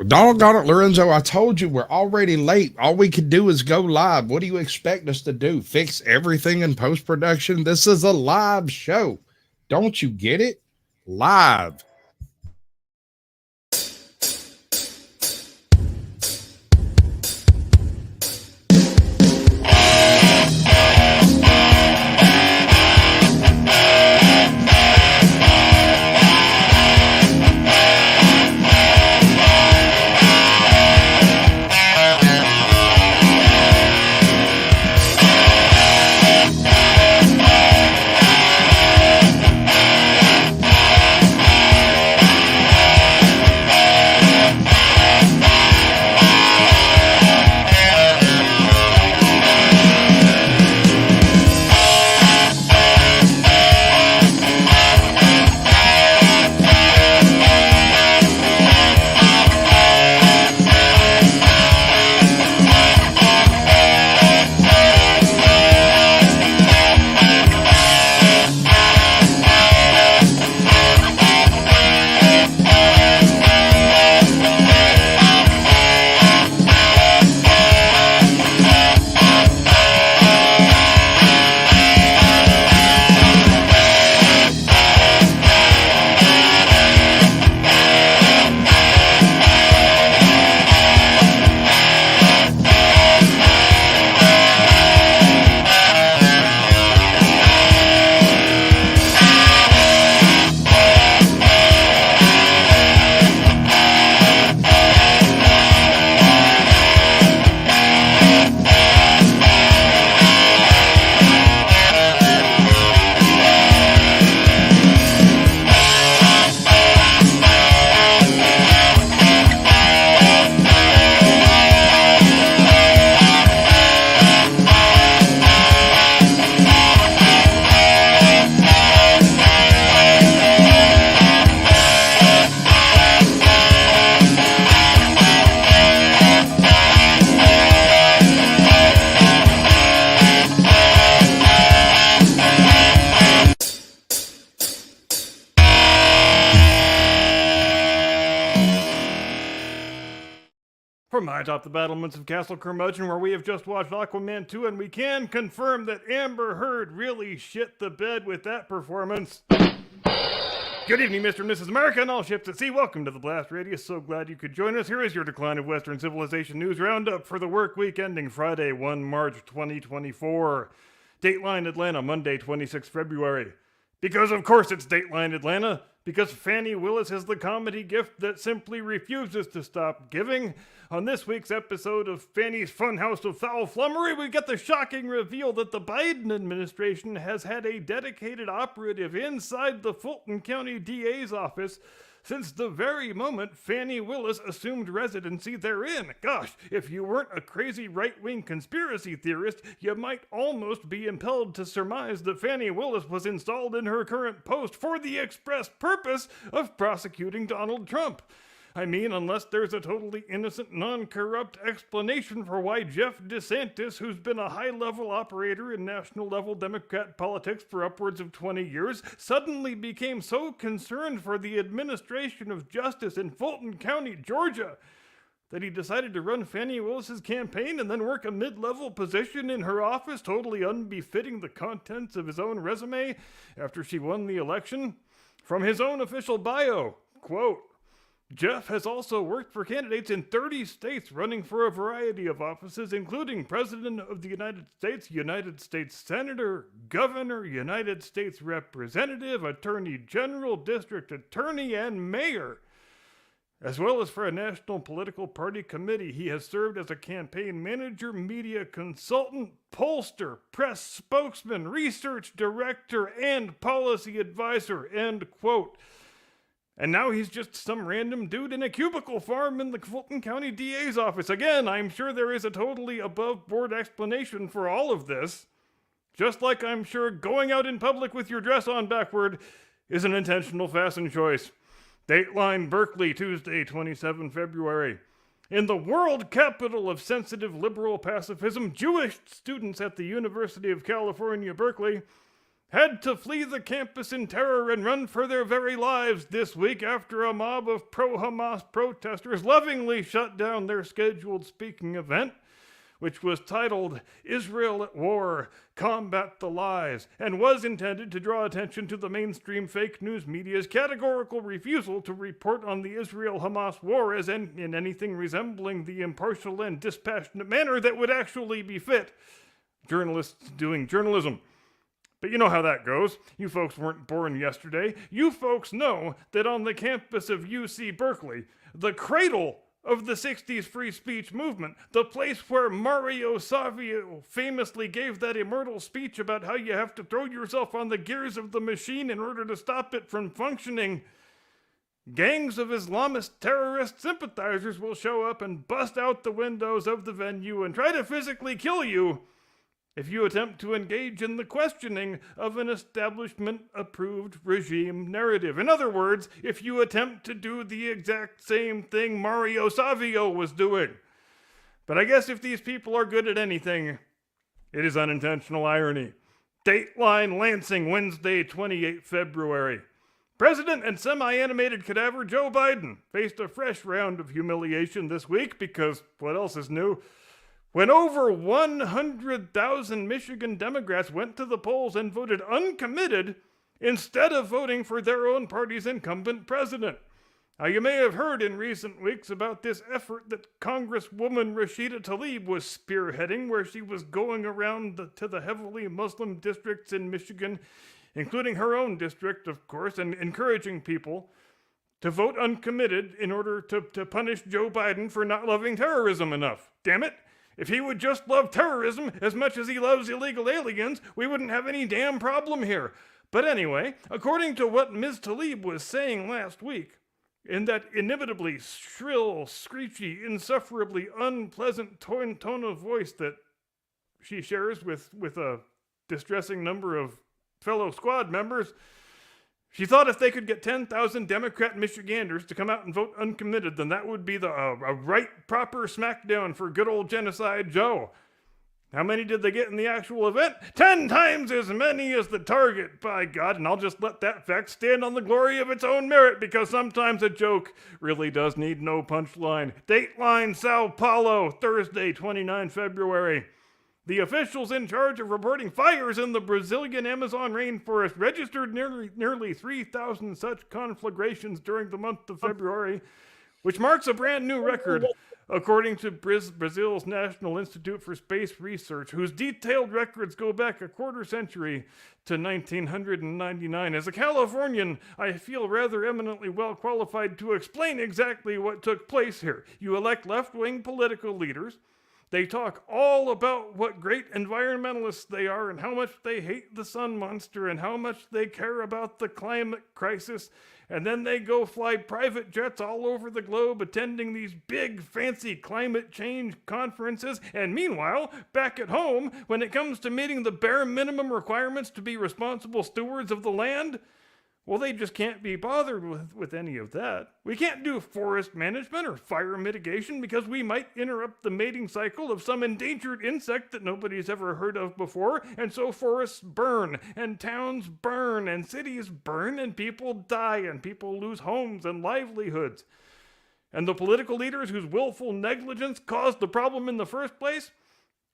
Doggone it, Lorenzo. I told you we're already late. All we could do is go live. What do you expect us to do? Fix everything in post production? This is a live show. Don't you get it? Live. From atop the battlements of Castle Curmudgeon, where we have just watched Aquaman 2, and we can confirm that Amber Heard really shit the bed with that performance. Good evening, Mr. and Mrs. America, and all ships at sea. Welcome to the Blast Radius. So glad you could join us. Here is your Decline of Western Civilization news roundup for the work week ending Friday, 1 March 2024. Dateline Atlanta, Monday, 26 February. Because of course it's Dateline Atlanta. Because Fannie Willis is the comedy gift that simply refuses to stop giving. On this week's episode of Fannie's Funhouse of Foul Flummery, we get the shocking reveal that the Biden administration has had a dedicated operative inside the Fulton County DA's office since the very moment Fannie Willis assumed residency therein. Gosh, if you weren't a crazy right-wing conspiracy theorist, you might almost be impelled to surmise that Fannie Willis was installed in her current post for the express purpose of prosecuting Donald Trump. I mean, unless there's a totally innocent, non-corrupt explanation for why Jeff DeSantis, who's been a high-level operator in national-level Democrat politics for upwards of 20 years, suddenly became so concerned for the administration of justice in Fulton County, Georgia, that he decided to run Fannie Willis's campaign and then work a mid-level position in her office, totally unbefitting the contents of his own resume after she won the election. From his own official bio, quote, Jeff has also worked for candidates in 30 states running for a variety of offices, including President of the United States Senator, Governor, United States Representative, Attorney General, District Attorney, and Mayor. As well as for a national political party committee, he has served as a campaign manager, media consultant, pollster, press spokesman, research director, and policy advisor, end quote. And now he's just some random dude in a cubicle farm in the Fulton County DA's office. Again, I'm sure there is a totally above-board explanation for all of this. Just like I'm sure going out in public with your dress on backward is an intentional fashion choice. Dateline Berkeley, Tuesday, 27 February. In the world capital of sensitive liberal pacifism, Jewish students at the University of California, Berkeley had to flee the campus in terror and run for their very lives this week after a mob of pro-Hamas protesters lovingly shut down their scheduled speaking event, which was titled Israel at War, Combat the Lies, and was intended to draw attention to the mainstream fake news media's categorical refusal to report on the Israel-Hamas war as in anything resembling the impartial and dispassionate manner that would actually befit journalists doing journalism. But you know how that goes. You folks weren't born yesterday. You folks know that on the campus of UC Berkeley, the cradle of the 60s free speech movement, the place where Mario Savio famously gave that immortal speech about how you have to throw yourself on the gears of the machine in order to stop it from functioning, gangs of Islamist terrorist sympathizers will show up and bust out the windows of the venue and try to physically kill you if you attempt to engage in the questioning of an establishment-approved regime narrative. In other words, if you attempt to do the exact same thing Mario Savio was doing. But I guess if these people are good at anything, it is unintentional irony. Dateline Lansing, Wednesday, 28 February. President and semi-animated cadaver Joe Biden faced a fresh round of humiliation this week because what else is new? When over 100,000 Michigan Democrats went to the polls and voted uncommitted instead of voting for their own party's incumbent president. Now, you may have heard in recent weeks about this effort that Congresswoman Rashida Tlaib was spearheading, where she was going around to the heavily Muslim districts in Michigan, including her own district, of course, and encouraging people to vote uncommitted in order to punish Joe Biden for not loving terrorism enough. Damn it! If he would just love terrorism as much as he loves illegal aliens, we wouldn't have any damn problem here. But anyway, according to what Ms. Tlaib was saying last week, in that inimitably shrill, screechy, insufferably unpleasant tone of voice that she shares with a distressing number of fellow squad members, she thought if they could get 10,000 Democrat Michiganders to come out and vote uncommitted, then that would be a right proper smackdown for good old Genocide Joe. How many did they get in the actual event? 10 times as many as the target, by God, and I'll just let that fact stand on the glory of its own merit, because sometimes a joke really does need no punchline. Dateline Sao Paulo, Thursday, 29 February. The officials in charge of reporting fires in the Brazilian Amazon rainforest registered nearly 3,000 such conflagrations during the month of February, which marks a brand new record, according to Brazil's National Institute for Space Research, whose detailed records go back a quarter century to 1999. As a Californian, I feel rather eminently well qualified to explain exactly what took place here. You elect left-wing political leaders. They talk all about what great environmentalists they are and how much they hate the sun monster and how much they care about the climate crisis. And then they go fly private jets all over the globe attending these big, fancy climate change conferences. And meanwhile, back at home, when it comes to meeting the bare minimum requirements to be responsible stewards of the land, well, they just can't be bothered with any of that. We can't do forest management or fire mitigation because we might interrupt the mating cycle of some endangered insect that nobody's ever heard of before, and so forests burn, and towns burn, and cities burn, and people die, and people lose homes and livelihoods. And the political leaders whose willful negligence caused the problem in the first place,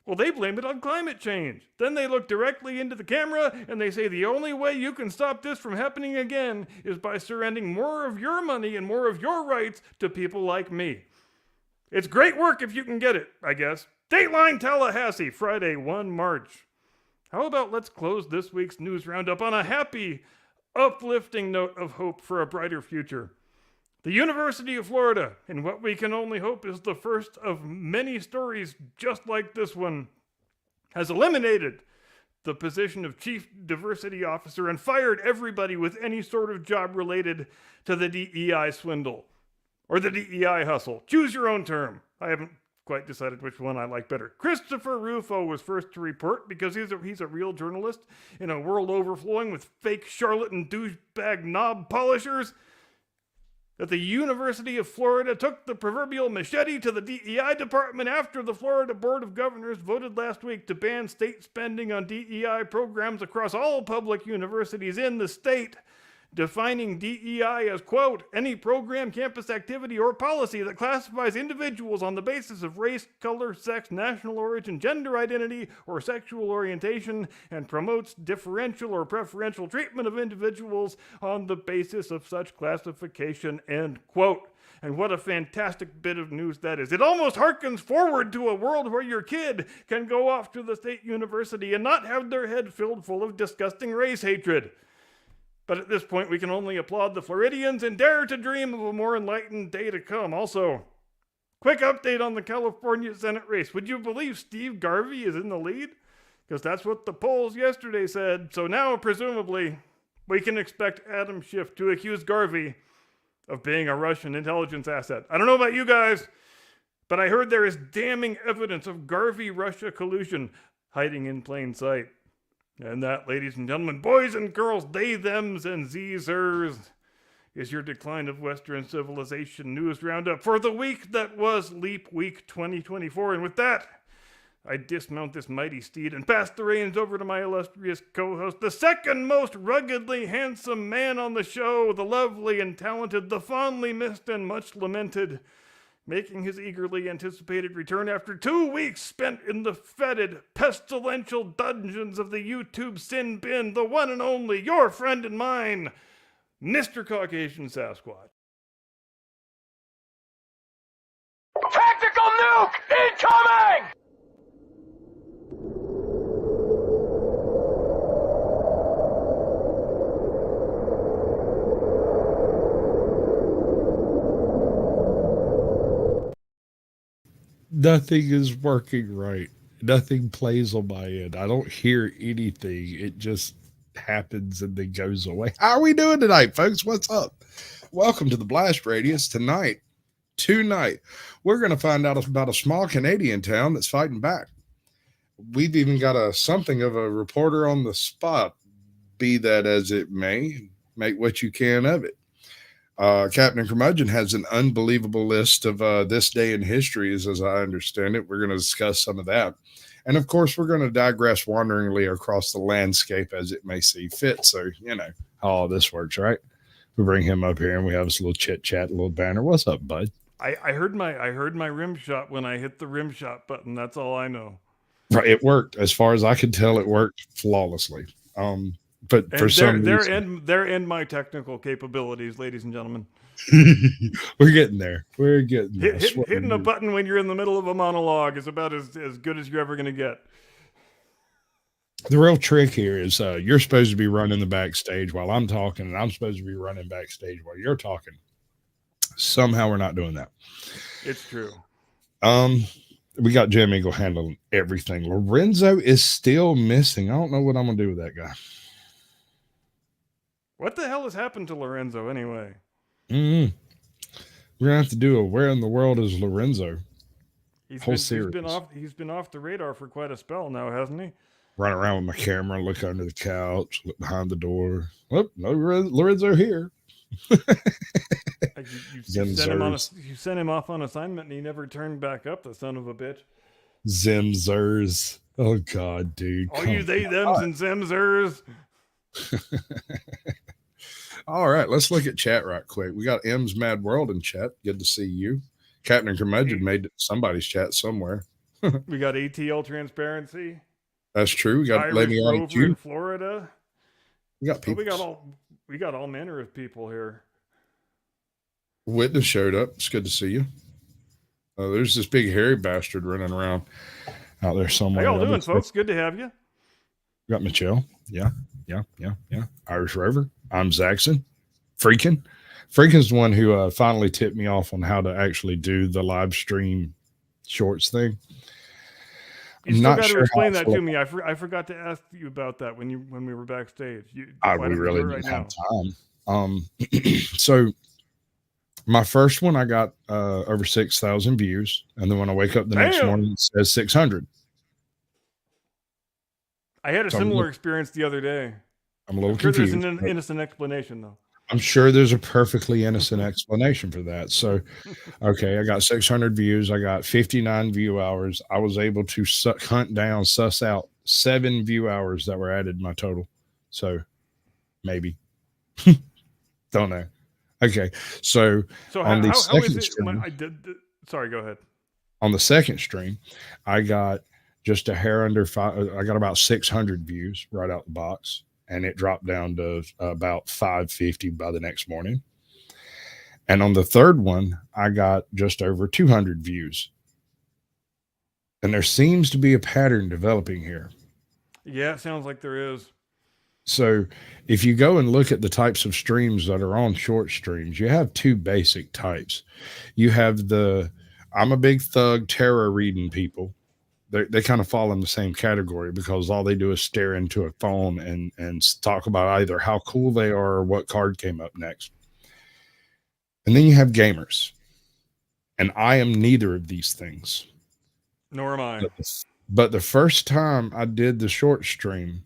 well, they blame it on climate change. Then they look directly into the camera and they say the only way you can stop this from happening again is by surrendering more of your money and more of your rights to people like me. It's great work if you can get it, I guess. Dateline Tallahassee, Friday, 1 March. How about let's close this week's news roundup on a happy, uplifting note of hope for a brighter future. The University of Florida, in what we can only hope is the first of many stories just like this one, has eliminated the position of Chief Diversity Officer and fired everybody with any sort of job related to the DEI swindle, or the DEI hustle. Choose your own term. I haven't quite decided which one I like better. Christopher Rufo was first to report because he's a real journalist in a world overflowing with fake charlatan douchebag knob polishers. that the University of Florida took the proverbial machete to the DEI department after the Florida Board of Governors voted last week to ban state spending on DEI programs across all public universities in the state, defining DEI as, quote, any program, campus activity, or policy that classifies individuals on the basis of race, color, sex, national origin, gender identity, or sexual orientation, and promotes differential or preferential treatment of individuals on the basis of such classification, end quote. And what a fantastic bit of news that is. It almost harkens forward to a world where your kid can go off to the state university and not have their head filled full of disgusting race hatred. But at this point, we can only applaud the Floridians and dare to dream of a more enlightened day to come. Also, quick update on the California Senate race. Would you believe Steve Garvey is in the lead? Because that's what the polls yesterday said. So now, presumably, we can expect Adam Schiff to accuse Garvey of being a Russian intelligence asset. I don't know about you guys, but I heard there is damning evidence of Garvey-Russia collusion hiding in plain sight. And that, ladies and gentlemen, boys and girls, they, thems, and zers, is your Decline of Western Civilization news roundup for the week that was Leap Week 2024. And with that, I dismount this mighty steed and pass the reins over to my illustrious co-host, the second most ruggedly handsome man on the show, the lovely and talented, the fondly missed and much lamented, making his eagerly anticipated return after 2 weeks spent in the fetid, pestilential dungeons of the YouTube sin bin, the one and only, your friend and mine, Mr. Caucasian Sasquatch. Tactical nuke incoming! Nothing is working right. Nothing plays on my end. I don't hear anything. It just happens and then goes away. How are we doing tonight, folks? What's up? Welcome to the Blast Radius. Tonight, we're going to find out about a small Canadian town that's fighting back. We've even got something of a reporter on the spot. Be that as it may, make what you can of it. Captain Curmudgeon has an unbelievable list of this day in history, as I understand it. We're going to discuss some of that. And, of course, we're going to digress wanderingly across the landscape as it may see fit. So, you know how all this works, right? We bring him up here and we have this little chit-chat, a little banner. What's up, bud? I heard my rim shot when I hit the rim shot button. That's all I know. Right, it worked. As far as I could tell, it worked flawlessly. But and for some reason, there end my technical capabilities, ladies and gentlemen. We're getting there. We're getting there. Hitting a button when you're in the middle of a monologue is about as good as you're ever going to get. The real trick here is you're supposed to be running the backstage while I'm talking, and I'm supposed to be running backstage while you're talking. Somehow we're not doing that. It's true. We got Jim Eagle handling everything. Lorenzo is still missing. I don't know what I'm going to do with that guy. What the hell has happened to Lorenzo anyway? We're going to have to do a Where in the World is Lorenzo? He's been off the radar for quite a spell now, hasn't he? Run around with my camera, look under the couch, look behind the door. Oh, no Lorenzo here. You sent him off on assignment and he never turned back up, the son of a bitch. Zimzers. Oh, God, dude. All you they, thems, and Zimzers. All right, let's look at chat right quick. We got M's Mad World in chat. Good to see you. Captain Curmudgeon made it somebody's chat somewhere. We got ATL Transparency. That's true. We got Irish Lady Rover in Florida. We got people. We got all manner of people here. Witness showed up. It's good to see you. There's this big hairy bastard running around out there somewhere. How y'all doing, folks? Good to have you. We got Michelle. Yeah. Irish Rover. I'm Zaxxon. Freakin's the one who finally tipped me off on how to actually do the live stream shorts thing. You still got to explain that to me. I forgot to ask you about that when we were backstage. We really didn't have time. So my first one, I got over 6,000 views, and then when I wake up the next morning, it says 600. I had a similar experience the other day. I'm a little confused. There's an innocent explanation, though. I'm sure there's a perfectly innocent explanation for that. So, okay, I got 600 views. I got 59 view hours. I was able to hunt down, suss out 7 view hours that were added to my total. So, maybe. Don't know. Okay, so So on the how is second it? stream, Sorry, go ahead. on the second stream, I got just a hair under 5. I got about 600 views right out the box, and it dropped down to about 550 by the next morning. And on the third one, I got just over 200 views. And there seems to be a pattern developing here. Yeah, it sounds like there is. So if you go and look at the types of streams that are on short streams, you have 2 basic types. You have the I'm a big thug tarot reading people. They kind of fall in the same category because all they do is stare into a phone and talk about either how cool they are or what card came up next. And then you have gamers. And I am neither of these things. Nor am I. But the first time I did the short stream,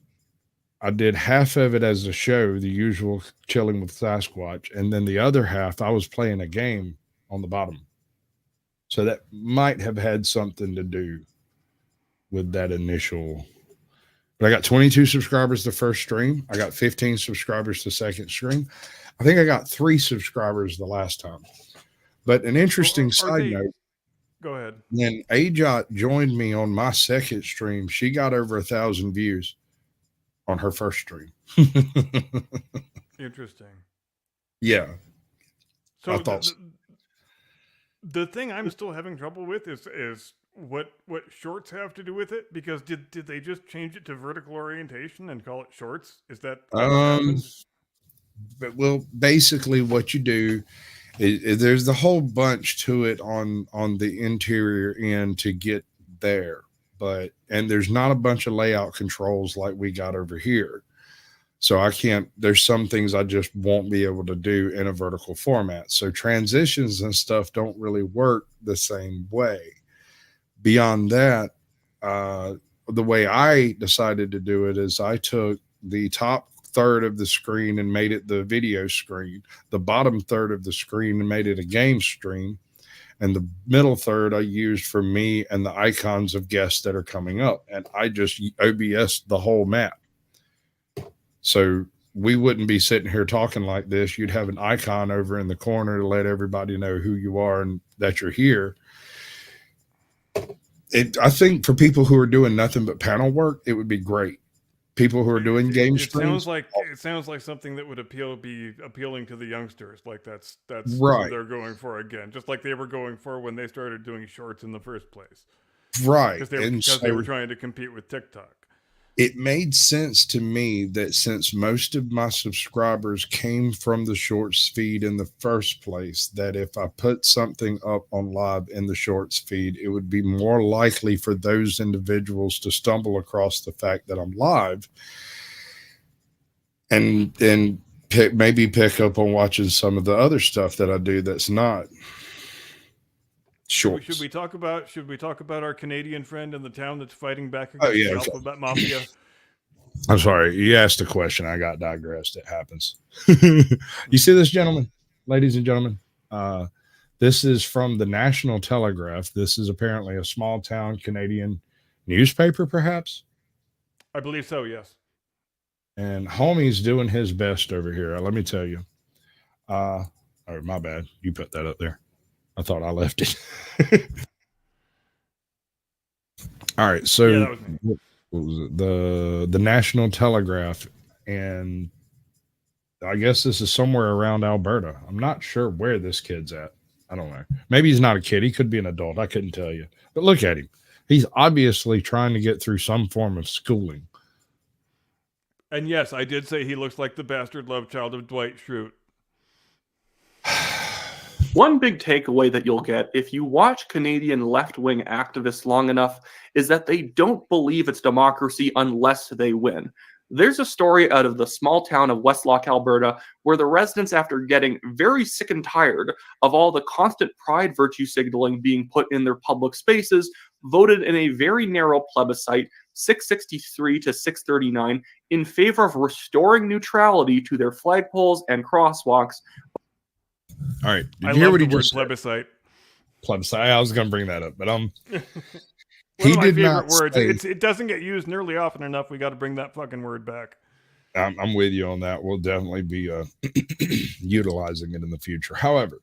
I did half of it as a show, the usual chilling with Sasquatch, and then the other half I was playing a game on the bottom. So that might have had something to do with that initial. But I got 22 subscribers the first stream. I got 15 subscribers the second stream. I think I got 3 subscribers the last time. But an interesting side note. Go ahead. When Ajot joined me on my second stream, she got over 1,000 views on her first stream. Interesting. Yeah. So the thing I'm still having trouble with is what shorts have to do with it, because did they just change it to vertical orientation and call it shorts? Is that but well, basically what you do is there's the whole bunch to it on the interior end to get there, and there's not a bunch of layout controls like we got over here. So I can't, there's some things I just won't be able to do in a vertical format. So transitions and stuff don't really work the same way. Beyond that, the way I decided to do it is I took the top third of the screen and made it the video screen, the bottom third of the screen and made it a game stream, and the middle third I used for me and the icons of guests that are coming up. And I just OBS the whole map. So we wouldn't be sitting here talking like this. You'd have an icon over in the corner to let everybody know who you are and that you're here. I think for people who are doing nothing but panel work, it would be great. People who are doing game streams. It sounds like something that would be appealing to the youngsters. Like that's right. What they're going for again, just like they were going for when they started doing shorts in the first place. Right. Because they were trying to compete with TikTok. It made sense to me that since most of my subscribers came from the shorts feed in the first place, that if I put something up on live in the shorts feed, it would be more likely for those individuals to stumble across the fact that I'm live and then maybe pick up on watching some of the other stuff that I do that's not shorts. Should we talk about our Canadian friend in the town that's fighting back against the Alphabet Mafia? I'm sorry, you asked a question. I got digressed. It happens. You see this, gentleman, ladies and gentlemen? This is from the National Telegraph. This is apparently a small town Canadian newspaper, perhaps. I believe so. Yes. And homie's doing his best over here. Let me tell you. Oh, my bad. You put that up there. I thought I left it. All right, so that was me. What was it? The National Telegraph, and I guess this is somewhere around Alberta. I'm not sure where this kid's at. I don't know. Maybe he's not a kid. He could be an adult. I couldn't tell you. But look at him. He's obviously trying to get through some form of schooling. And yes, I did say he looks like the bastard love child of Dwight Schrute. One big takeaway that you'll get if you watch Canadian left-wing activists long enough is that they don't believe it's democracy unless they win. There's a story out of the small town of Westlock, Alberta, where the residents, after getting very sick and tired of all the constant pride virtue signaling being put in their public spaces, voted in a very narrow plebiscite 663 to 639 in favor of restoring neutrality to their flagpoles and crosswalks. All right. Did I you hear love what the he word just said? plebiscite. Plebiscite. I was going to bring that up, but One he of my did favorite not words. say. It doesn't get used nearly often enough. We got to bring that fucking word back. I'm with you on that. We'll definitely be utilizing it in the future. However,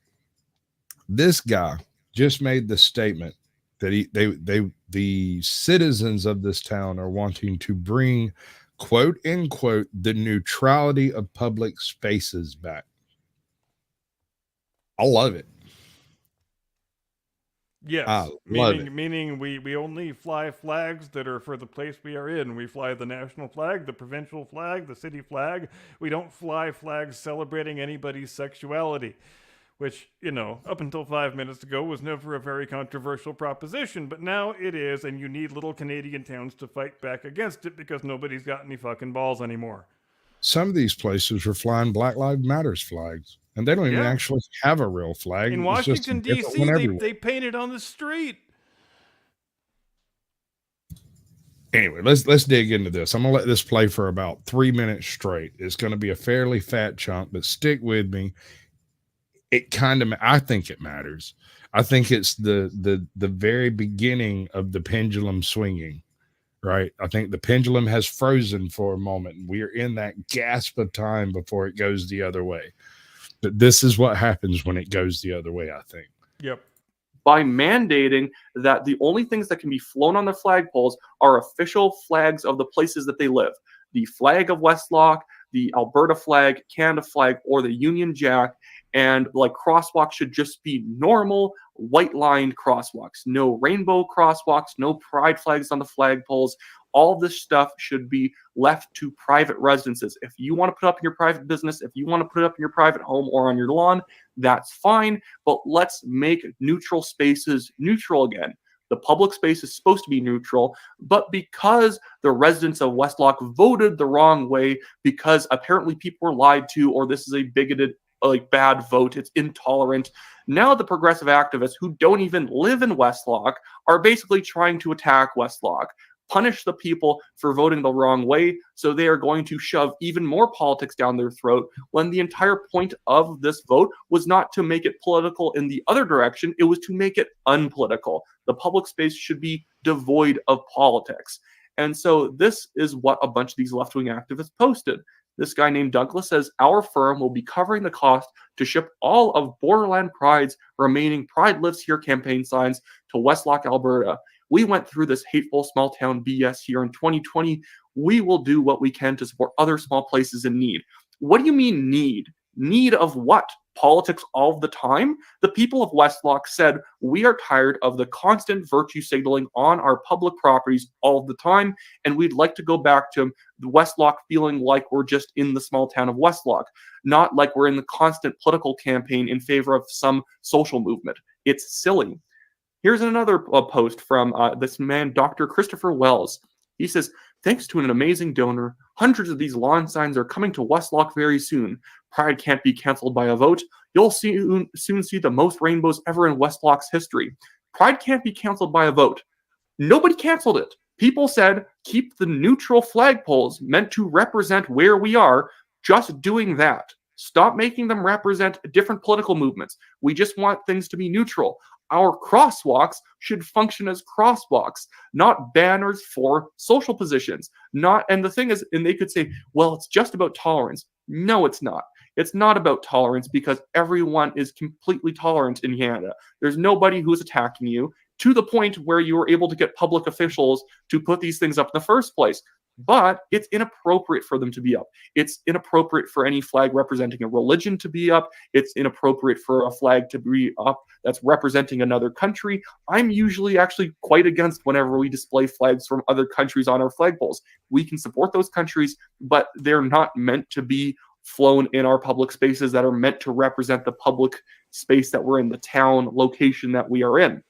this guy just made the statement that the citizens of this town are wanting to bring, quote unquote, the neutrality of public spaces back. I love it. Yes, love it. meaning we only fly flags that are for the place we are in. We fly the national flag, the provincial flag, the city flag. We don't fly flags celebrating anybody's sexuality, which, you know, up until 5 minutes ago was never a very controversial proposition, but now it is, and you need little Canadian towns to fight back against it because nobody's got any fucking balls anymore. Some of these places are flying Black Lives Matters flags, and they don't even Yeah. actually have a real flag. In It's just a Washington, different D.C., one everywhere. they painted on the street. Anyway, let's dig into this. I'm gonna let this play for about 3 minutes straight. It's gonna be a fairly fat chunk, but stick with me. I think it matters. I think it's the very beginning of the pendulum swinging, right? I think the pendulum has frozen for a moment, and we are in that gasp of time before it goes the other way. But this is what happens when it goes the other way, I think. Yep. By mandating that the only things that can be flown on the flagpoles are official flags of the places that they live. The flag of Westlock, the Alberta flag, Canada flag, or the Union Jack. And like crosswalks should just be normal white lined crosswalks. No rainbow crosswalks, no pride flags on the flagpoles. All this stuff should be left to private residences. If you want to put up in your private business, if you want to put it up in your private home or on your lawn, that's fine. But let's make neutral spaces neutral again. The public space is supposed to be neutral, but because the residents of Westlock voted the wrong way, because apparently people were lied to, or this is a bigoted, bad vote, it's intolerant. Now the progressive activists who don't even live in Westlock are basically trying to attack Westlock, punish the people for voting the wrong way, so they are going to shove even more politics down their throat when the entire point of this vote was not to make it political in the other direction, it was to make it unpolitical. The public space should be devoid of politics. And so this is what a bunch of these left-wing activists posted. This guy named Douglas says, our firm will be covering the cost to ship all of Borderland Pride's remaining Pride Lives Here campaign signs to Westlock, Alberta. We went through this hateful small town BS here in 2020. We will do what we can to support other small places in need. What do you mean need? Need of what? Politics all the time? The people of Westlock said, we are tired of the constant virtue signaling on our public properties all the time, and we'd like to go back to the Westlock feeling like we're just in the small town of Westlock, not like we're in the constant political campaign in favor of some social movement. It's silly. Here's another post from this man, Dr. Christopher Wells. He says, thanks to an amazing donor, hundreds of these lawn signs are coming to Westlock very soon. Pride can't be canceled by a vote. You'll soon see the most rainbows ever in Westlock's history. Pride can't be canceled by a vote. Nobody canceled it. People said, keep the neutral flagpoles meant to represent where we are, just doing that. Stop making them represent different political movements. We just want things to be neutral. Our crosswalks should function as crosswalks, not banners for social positions. And the thing is, and they could say, well, it's just about tolerance. No, it's not. It's not about tolerance because everyone is completely tolerant in Canada. There's nobody who's attacking you to the point where you were able to get public officials to put these things up in the first place. But it's inappropriate for them to be up. It's inappropriate for any flag representing a religion to be up. It's inappropriate for a flag to be up that's representing another country. I'm usually actually quite against whenever we display flags from other countries on our flagpoles. We can support those countries, but they're not meant to be flown in our public spaces that are meant to represent the public space that we're in, the town location that we are in.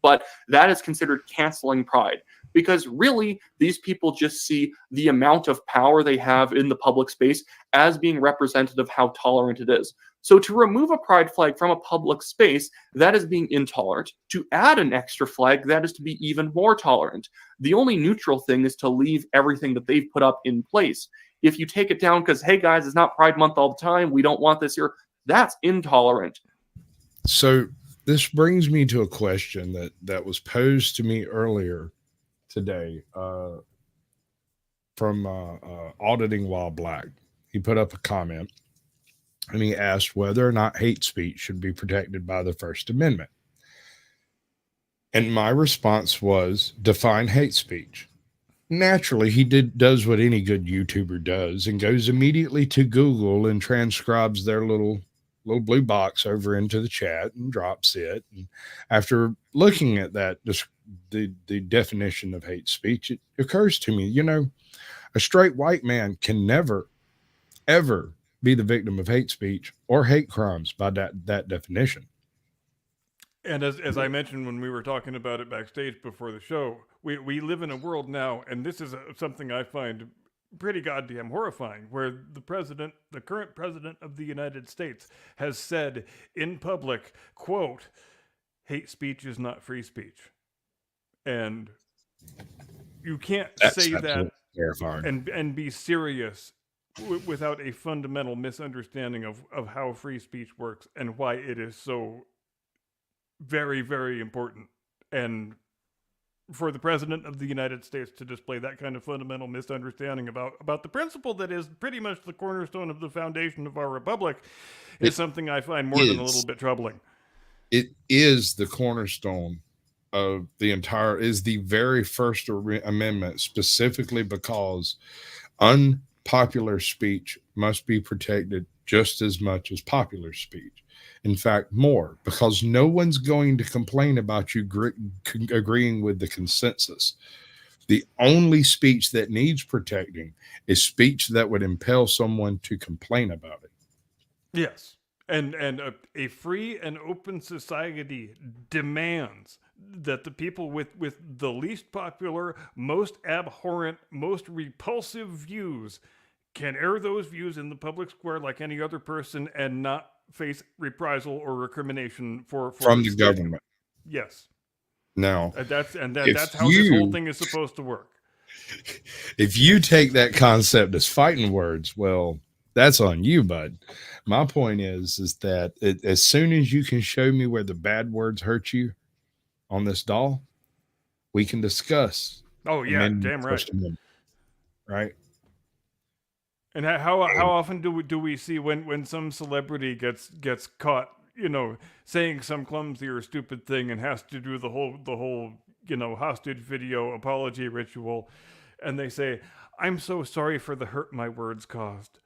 But that is considered canceling Pride. Because really, these people just see the amount of power they have in the public space as being representative of how tolerant it is. So to remove a pride flag from a public space, that is being intolerant. To add an extra flag, that is to be even more tolerant. The only neutral thing is to leave everything that they've put up in place. If you take it down because, hey guys, it's not Pride Month all the time, we don't want this here, that's intolerant. So this brings me to a question that was posed to me earlier today from Auditing While Black. He put up a comment and he asked whether or not hate speech should be protected by the First Amendment. And my response was, define hate speech. Naturally, he does what any good YouTuber does and goes immediately to Google and transcribes their little blue box over into the chat and drops it. And after looking at that, the definition of hate speech, it occurs to me, you know, a straight white man can never, ever be the victim of hate speech or hate crimes by that definition. And as I mentioned when we were talking about it backstage before the show, we live in a world now, and this is something I find pretty goddamn horrifying, where the current president of the United States has said in public, quote, hate speech is not free speech. And you can't say that terrifying and be serious without a fundamental misunderstanding of how free speech works and why it is so very, very important. And for the president of the United States to display that kind of fundamental misunderstanding about the principle that is pretty much the cornerstone of the foundation of our republic is something I find more than a little bit troubling. It is the cornerstone of the very First Amendment, specifically because unpopular speech must be protected just as much as popular speech. In fact, more, because no one's going to complain about you agreeing with the consensus. The only speech that needs protecting is speech that would impel someone to complain about it. Yes. And a free and open society demands that the people with the least popular, most abhorrent, most repulsive views can air those views in the public square like any other person and not face reprisal or recrimination from the government. Yes. Now, that's how this whole thing is supposed to work. If you take that concept as fighting words, well, that's on you, bud. My point is that as soon as you can show me where the bad words hurt you on this doll, we can discuss. Oh yeah, damn right. Right. And how often do we see when some celebrity gets caught, you know, saying some clumsy or stupid thing and has to do the whole you know, hostage video apology ritual, and they say, "I'm so sorry for the hurt my words caused."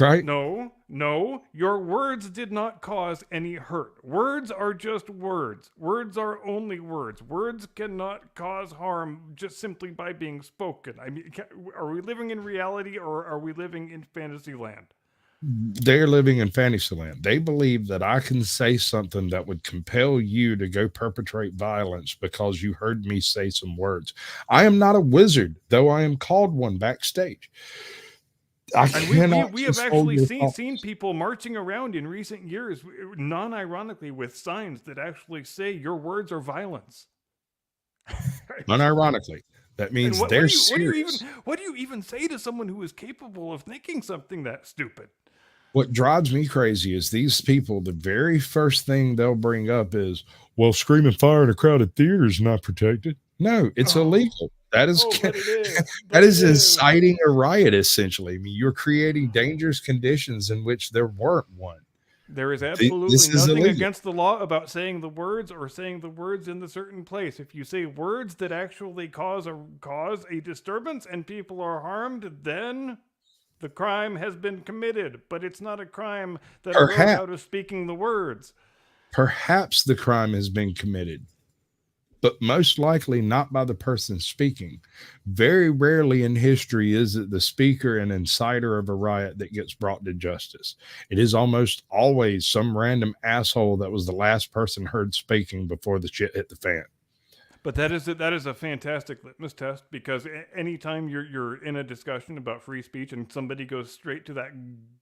Right? No, your words did not cause any hurt. Words are just words. Words are only words. Words cannot cause harm just simply by being spoken. I mean, are we living in reality or are we living in fantasy land? They're living in fantasy land. They believe that I can say something that would compel you to go perpetrate violence because you heard me say some words. I am not a wizard, though I am called one backstage. We have actually seen people marching around in recent years, non-ironically, with signs that actually say your words are violence. Unironically, that means they're serious. What do you even say to someone who is capable of thinking something that stupid? What drives me crazy is these people, the very first thing they'll bring up is, well, screaming fire in a crowded theater is not protected. No, it's illegal. That is, that is inciting a riot, essentially. I mean, you're creating dangerous conditions in which there weren't one. There is absolutely nothing against the law about saying the words or saying the words in the certain place. If you say words that actually cause a disturbance and people are harmed, then the crime has been committed. But it's not a crime that arose out of speaking the words. Perhaps the crime has been committed, but most likely not by the person speaking. Very rarely in history is it the speaker and inciter of a riot that gets brought to justice. It is almost always some random asshole that was the last person heard speaking before the shit hit the fan. But that is a fantastic litmus test, because anytime you're in a discussion about free speech and somebody goes straight to that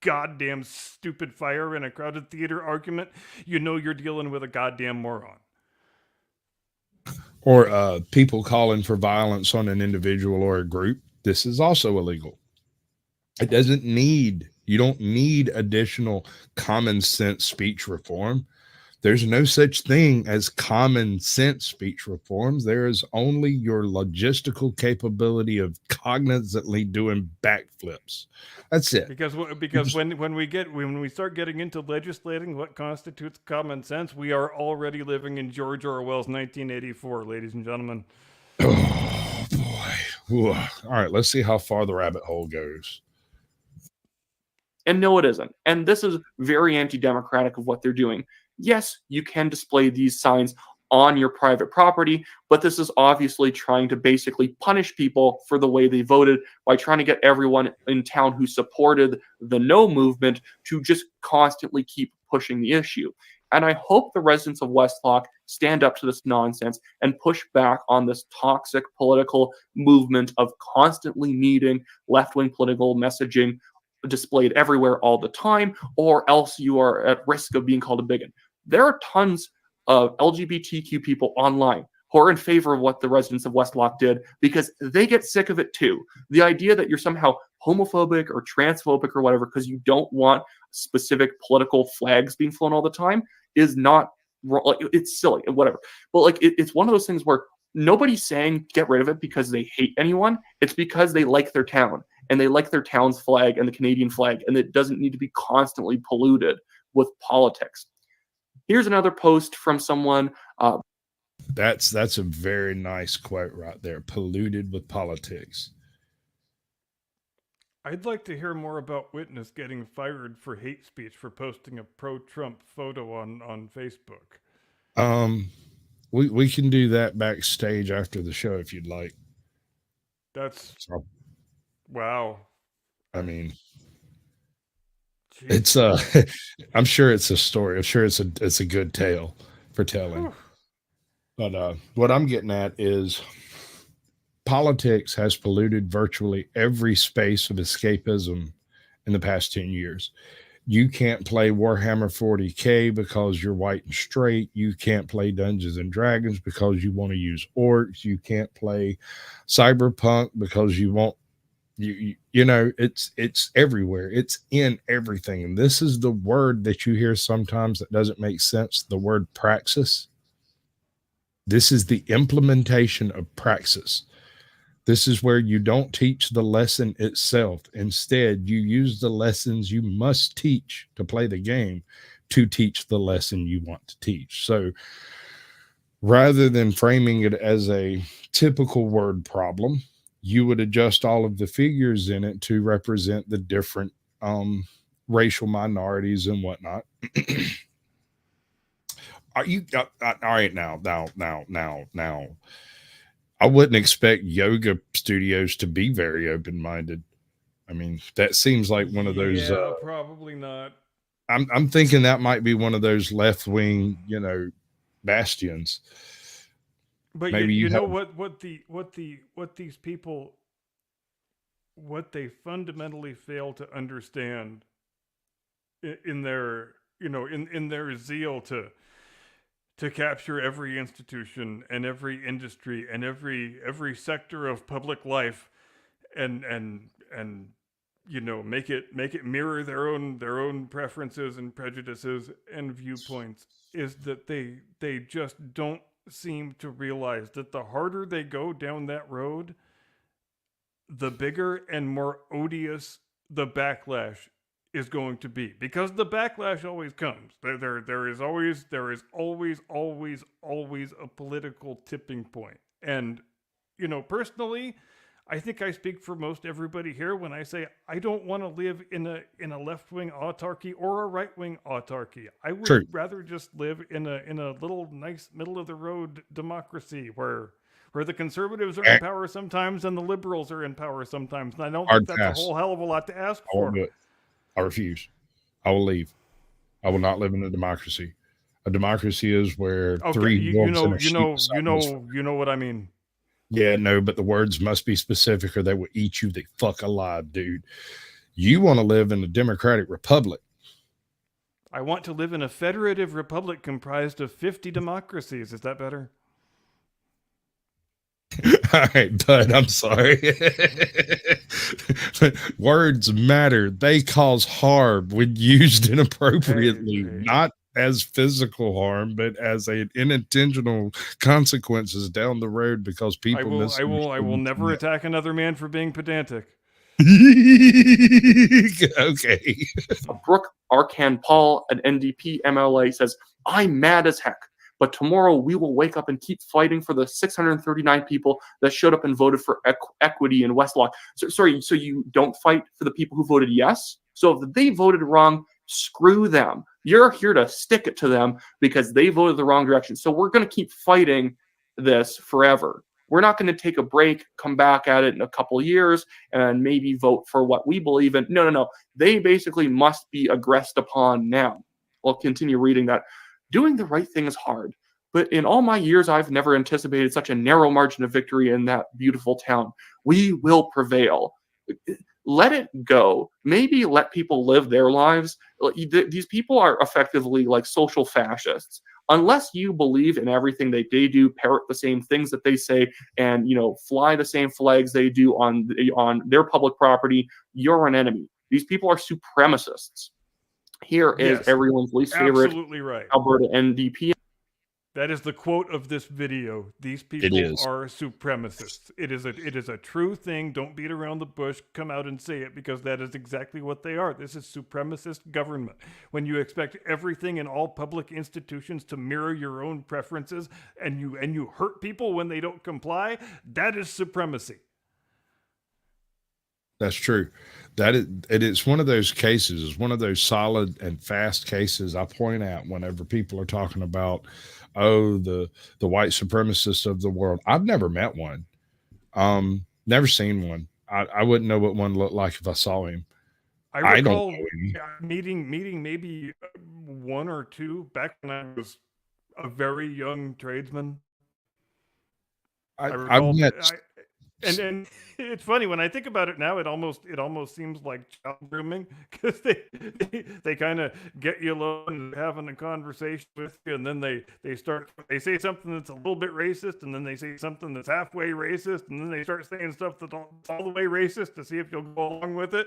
goddamn stupid fire in a crowded theater argument, you know you're dealing with a goddamn moron. Or people calling for violence on an individual or a group. This is also illegal. You don't need additional common sense speech reform. There's no such thing as common sense speech reforms. There is only your logistical capability of cognizantly doing backflips. That's it. Because when we start getting into legislating what constitutes common sense, we are already living in George Orwell's 1984, ladies and gentlemen. Oh boy. Ooh. All right, let's see how far the rabbit hole goes. And no, it isn't. And this is very anti-democratic of what they're doing. Yes, you can display these signs on your private property, but this is obviously trying to basically punish people for the way they voted by trying to get everyone in town who supported the no movement to just constantly keep pushing the issue. And I hope the residents of Westlock stand up to this nonsense and push back on this toxic political movement of constantly needing left-wing political messaging displayed everywhere all the time, or else you are at risk of being called a bigot. There are tons of LGBTQ people online who are in favor of what the residents of Westlock did because they get sick of it too. The idea that you're somehow homophobic or transphobic or whatever because you don't want specific political flags being flown all the time is not wrong. Like, it's silly, whatever. But like it's one of those things where nobody's saying get rid of it because they hate anyone. It's because they like their town. And they like their town's flag and the Canadian flag, and it doesn't need to be constantly polluted with politics. Here's another post from someone. That's a very nice quote right there. Polluted with politics. I'd like to hear more about Witness getting fired for hate speech for posting a pro-Trump photo on Facebook. We can do that backstage after the show if you'd like. Wow. I mean, Jeez. it's I'm sure it's a story. I'm sure it's a good tale for telling. But what I'm getting at is politics has polluted virtually every space of escapism in the past 10 years. You can't play Warhammer 40K because you're white and straight. You can't play Dungeons and Dragons because you want to use orcs. You can't play Cyberpunk because you want you know, it's everywhere. It's in everything. And this is the word that you hear sometimes that doesn't make sense, the word praxis. This is the implementation of praxis. This is where you don't teach the lesson itself. Instead, you use the lessons you must teach to play the game to teach the lesson you want to teach. So rather than framing it as a typical word problem, you would adjust all of the figures in it to represent the different racial minorities and whatnot. Are you all right? Now, I wouldn't expect yoga studios to be very open-minded. I mean, that seems like one of those. Probably not. I'm thinking that might be one of those left-wing, bastions. But maybe you know what these people, what they fundamentally fail to understand in their in their zeal to capture every institution and every industry and every sector of public life and make it mirror their own preferences and prejudices and viewpoints, is that they just don't seem to realize that the harder they go down that road, the bigger and more odious the backlash is going to be, because the backlash always comes. There is always a political tipping point. And personally, I think I speak for most everybody here when I say I don't want to live in a left-wing autarky or a right-wing autarky. I would rather just live in a little nice middle-of-the-road democracy where the conservatives are in power sometimes and the liberals are in power sometimes. And I don't think that's a whole hell of a lot to ask for. I refuse. I will leave. I will not live in a democracy. A democracy is where Okay, three you wolves know, and a sheep beside us. you know what I mean. Yeah, no, but the words must be specific or they will eat you the fuck alive, dude. You want to live in a democratic republic. I want to live in a federative republic comprised of 50 democracies. Is that better? All right, bud, I'm sorry. Words matter. They cause harm when used inappropriately, Hey. not as physical harm, but as an unintentional consequences down the road because people I will never attack another man for being pedantic. Okay. Brooke Arcan Paul, an NDP MLA, says, I'm mad as heck, but tomorrow we will wake up and keep fighting for the 639 people that showed up and voted for equity in Westlock. So you don't fight for the people who voted yes? So if they voted wrong, screw them. You're here to stick it to them because they voted the wrong direction. So we're going to keep fighting this forever. We're not going to take a break, come back at it in a couple years, and maybe vote for what we believe in. No. They basically must be aggressed upon now. I'll continue reading that. Doing the right thing is hard, but in all my years, I've never anticipated such a narrow margin of victory in that beautiful town. We will prevail. Let it go. Maybe let people live their lives. These people are effectively like social fascists. Unless you believe in everything they do, parrot the same things that they say, and fly the same flags they do on their public property, you're an enemy. These people are supremacists. Here is Yes, everyone's least favorite absolutely right. Alberta NDP. That is the quote of this video. These people are supremacists. It is a true thing. Don't beat around the bush. Come out and say it, because that is exactly what they are. This is supremacist government. When you expect everything in all public institutions to mirror your own preferences, and you hurt people when they don't comply, that is supremacy. That's true. It's one of those cases. It's one of those solid and fast cases I point out whenever people are talking about, the white supremacists of the world. I've never met one. Never seen one. I wouldn't know what one looked like if I saw him. I recall meeting maybe one or two back when I was a very young tradesman. I've met. And it's funny when I think about it now. It almost seems like child grooming, because they kind of get you alone and having a conversation with you, and then they say something that's a little bit racist, and then they say something that's halfway racist, and then they start saying stuff that's all the way racist to see if you'll go along with it.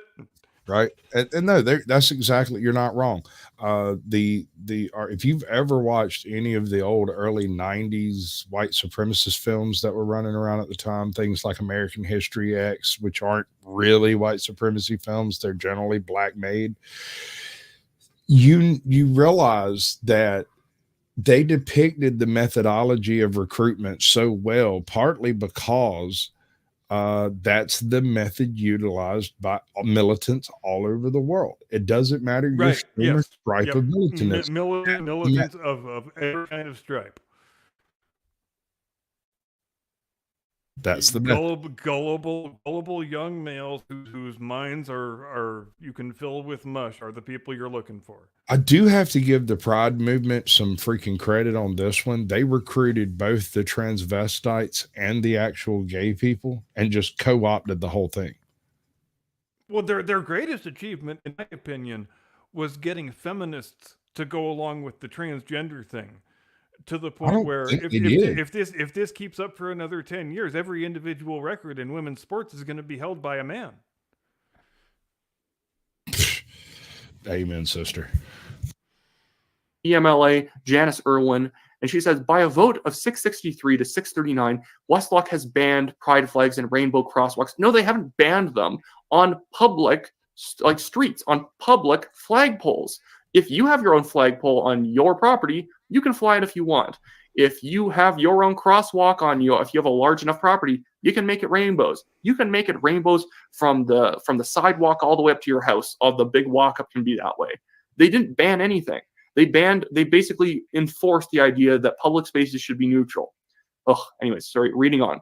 Right. And no, that's exactly, you're not wrong. If you've ever watched any of the old early 90s white supremacist films that were running around at the time, things like American History X, which aren't really white supremacy films, they're generally black made, you realize that they depicted the methodology of recruitment so well, partly because that's the method utilized by militants all over the world. It doesn't matter your stream or stripe of militantism. Militants of every kind of stripe. That's the gullible young males whose minds are you can fill with mush are the people you're looking for. I do have to give the Pride movement some freaking credit on this one. They recruited both the transvestites and the actual gay people and just co-opted the whole thing. Well, their greatest achievement, in my opinion, was getting feminists to go along with the transgender thing. To the point where if this keeps up for another 10 years, every individual record in women's sports is going to be held by a man. Amen, sister. EMLA Janice Irwin, and she says, by a vote of 663 to 639, Westlock has banned pride flags and rainbow crosswalks. No, they haven't banned them on public streets, on public flagpoles. If you have your own flagpole on your property, you can fly it if you want. If you have your own crosswalk if you have a large enough property, you can make it rainbows. You can make it rainbows from the sidewalk all the way up to your house. All the big walk up can be that way. They didn't ban anything. They basically enforced the idea that public spaces should be neutral. Anyways, sorry, reading on.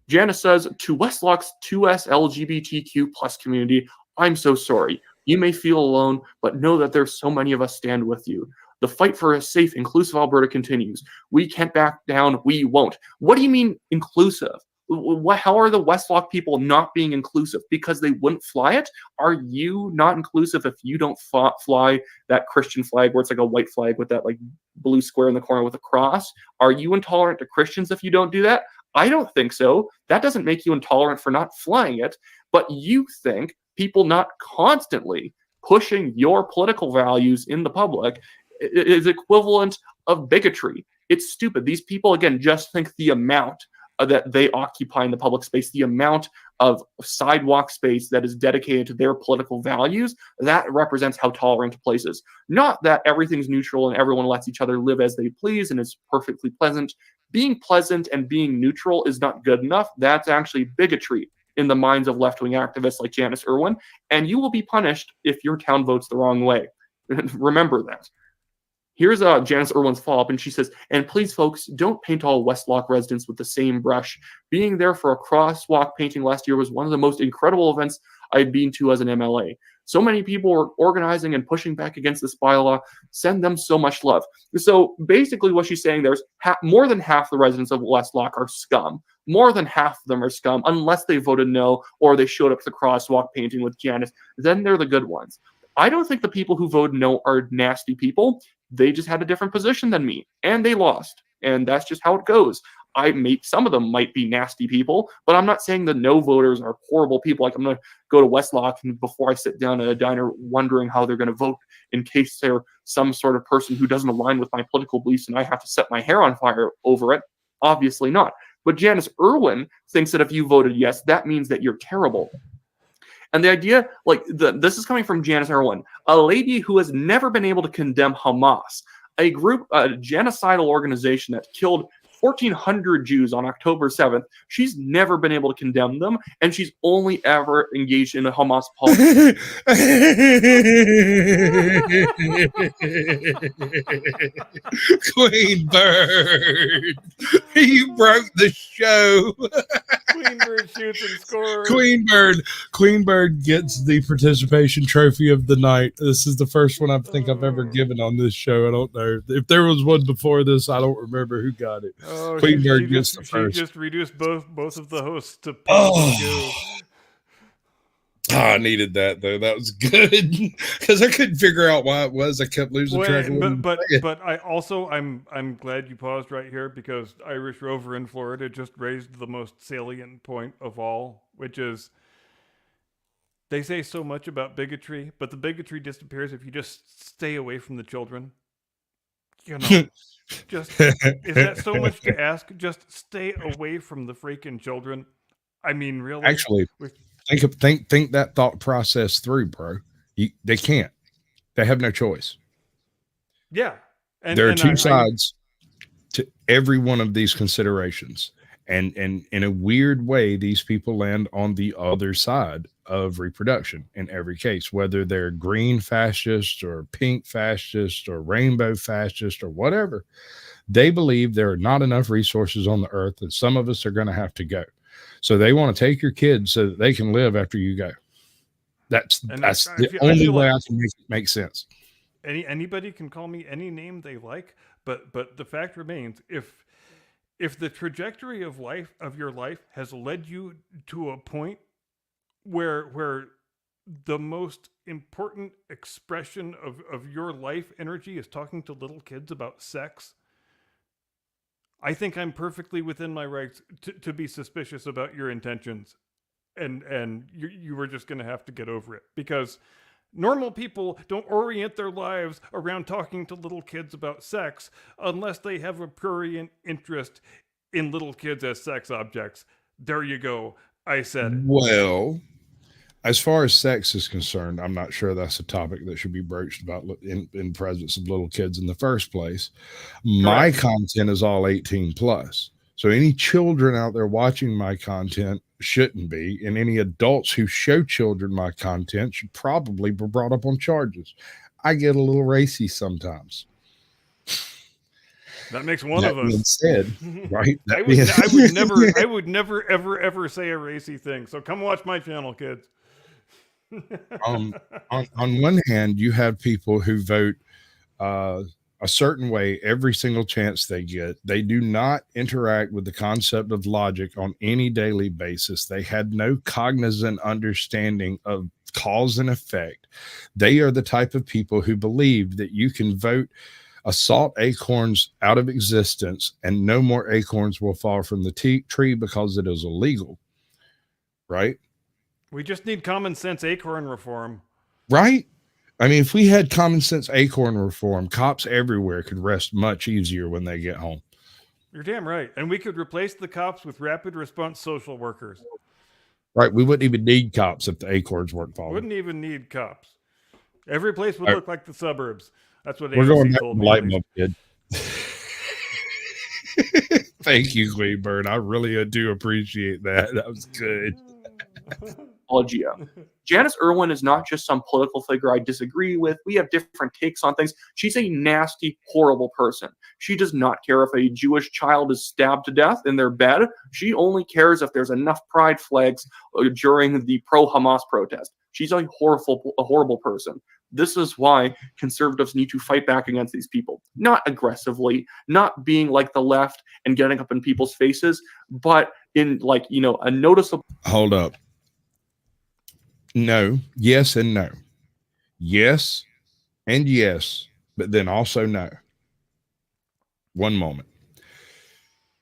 Janice says, to Westlock's 2S LGBTQ plus community, I'm so sorry. You may feel alone, but know that there's so many of us stand with you. The fight for a safe, inclusive Alberta continues. We can't back down. We won't. What do you mean inclusive? How are the Westlock people not being inclusive? Because they wouldn't fly it? Are you not inclusive if you don't fly that Christian flag where it's like a white flag with that like blue square in the corner with a cross? Are you intolerant to Christians if you don't do that? I don't think so. That doesn't make you intolerant for not flying it. But you think people not constantly pushing your political values in the public is equivalent of bigotry. It's stupid. These people, again, just think the amount that they occupy in the public space, the amount of sidewalk space that is dedicated to their political values, that represents how tolerant a place is. Not that everything's neutral and everyone lets each other live as they please and is perfectly pleasant. Being pleasant and being neutral is not good enough. That's actually bigotry in the minds of left-wing activists like Janice Irwin, and you will be punished if your town votes the wrong way. Remember that. Here's Janice Irwin's follow-up, and she says, and please, folks, don't paint all Westlock residents with the same brush. Being there for a crosswalk painting last year was one of the most incredible events I've been to as an MLA. So many people were organizing and pushing back against this bylaw. Send them so much love. So basically what she's saying there is more than half the residents of Westlock are scum. More than half of them are scum, unless they voted no or they showed up to the crosswalk painting with Janice. Then they're the good ones. I don't think the people who voted no are nasty people. They just had a different position than me, and they lost. And that's just how it goes. Some of them might be nasty people, but I'm not saying the no voters are horrible people. Like I'm going to go to Westlock and before I sit down at a diner wondering how they're going to vote in case they're some sort of person who doesn't align with my political beliefs and I have to set my hair on fire over it. Obviously not. But Janice Irwin thinks that if you voted yes, that means that you're terrible. And the idea, this is coming from Janice Irwin, a lady who has never been able to condemn Hamas, a genocidal organization that killed 1,400 Jews on October 7th. She's never been able to condemn them, and she's only ever engaged in a Hamas policy. Queen Bird, you broke the show. Queen Bird shoots and scores. Queen Bird gets the participation trophy of the night. This is the first one I think I've ever given on this show. I don't know if there was one before this. I don't remember who got it. Oh, Queen Bird gets the first. She just reduced both of the hosts to I needed that though. That was good because I couldn't figure out why it was. I kept losing track of but I also I'm glad you paused right here because Irish Rover in Florida just raised the most salient point of all, which is they say so much about bigotry, but the bigotry disappears if you just stay away from the children. You know, just is that so much to ask? Just stay away from the freaking children. I mean, really? Actually, think that thought process through, bro. They can't. They have no choice. Yeah, there are two sides to every one of these considerations, and in a weird way, these people land on the other side of reproduction in every case, whether they're green fascist or pink fascist or rainbow fascist or whatever. They believe there are not enough resources on the earth and some of us are going to have to go. So they want to take your kids so that they can live after you go. That's the only way I can make sense. Anybody can call me any name they like, but the fact remains, if the trajectory of your life has led you to a point where the most important expression of your life energy is talking to little kids about sex, I think I'm perfectly within my rights to be suspicious about your intentions. And you were just going to have to get over it because normal people don't orient their lives around talking to little kids about sex unless they have a prurient interest in little kids as sex objects. There you go. I said it. Well, as far as sex is concerned, I'm not sure that's a topic that should be broached about in presence of little kids in the first place. Correct. My content is all 18 plus. So any children out there watching my content shouldn't be, and any adults who show children my content should probably be brought up on charges. I get a little racy sometimes. That makes one of us. Said, right? I would never ever say a racy thing. So come watch my channel, kids. On one hand, you have people who vote a certain way every single chance they get. They do not interact with the concept of logic on any daily basis. They had no cognizant understanding of cause and effect. They are the type of people who believe that you can vote assault acorns out of existence and no more acorns will fall from the tree because it is illegal. Right? We just need common sense acorn reform. Right? I mean, if we had common sense acorn reform, cops everywhere could rest much easier when they get home. You're damn right. And we could replace the cops with rapid response social workers. Right? We wouldn't even need cops if the acorns weren't falling. Wouldn't even need cops. Every place would look like the suburbs. That's what We're going AOC back told to me. light bulb kid. Thank you, Greenberg. I really do appreciate that. That was good. Janice Irwin is not just some political figure I disagree with. We have different takes on things. She's a nasty, horrible person. She does not care if a Jewish child is stabbed to death in their bed. She only cares if there's enough pride flags during the pro-Hamas protest. She's a horrible person. This is why conservatives need to fight back against these people. Not aggressively, not being like the left and getting up in people's faces, but in a noticeable... Hold up. No, yes, and no. Yes, and yes, but then also no. One moment.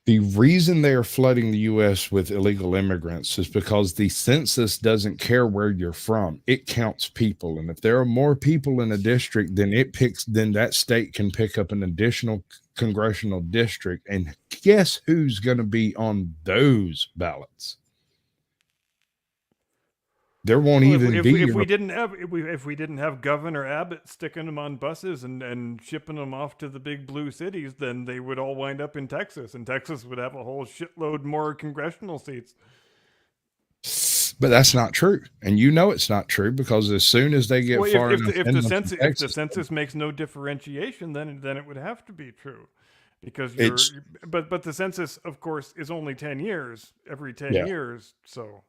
The reason they are flooding the U.S. with illegal immigrants is because the census doesn't care where you're from. It counts people. And if there are more people in a district, then that state can pick up an additional congressional district. And guess who's going to be on those ballots? There won't even be. If we didn't have Governor Abbott sticking them on buses and shipping them off to the big blue cities, then they would all wind up in Texas, and Texas would have a whole shitload more congressional seats. But that's not true, and you know it's not true because as soon as they get far enough, if the census makes no differentiation, then it would have to be true, because but the census, of course, is only 10 years every 10 years, so.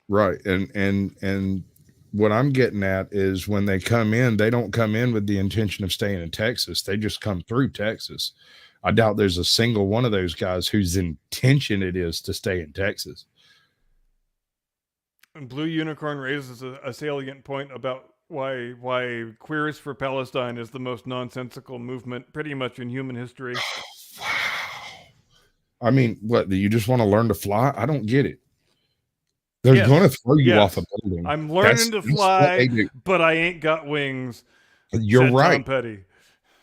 Right. And what I'm getting at is when they come in, they don't come in with the intention of staying in Texas. They just come through Texas. I doubt there's a single one of those guys whose intention it is to stay in Texas. And Blue Unicorn raises a salient point about why Queers for Palestine is the most nonsensical movement pretty much in human history. Wow. I mean, what, you just want to learn to fly? I don't get it. They're going to throw you off a building. I'm learning to fly, but I ain't got wings. You're right. Tom Petty.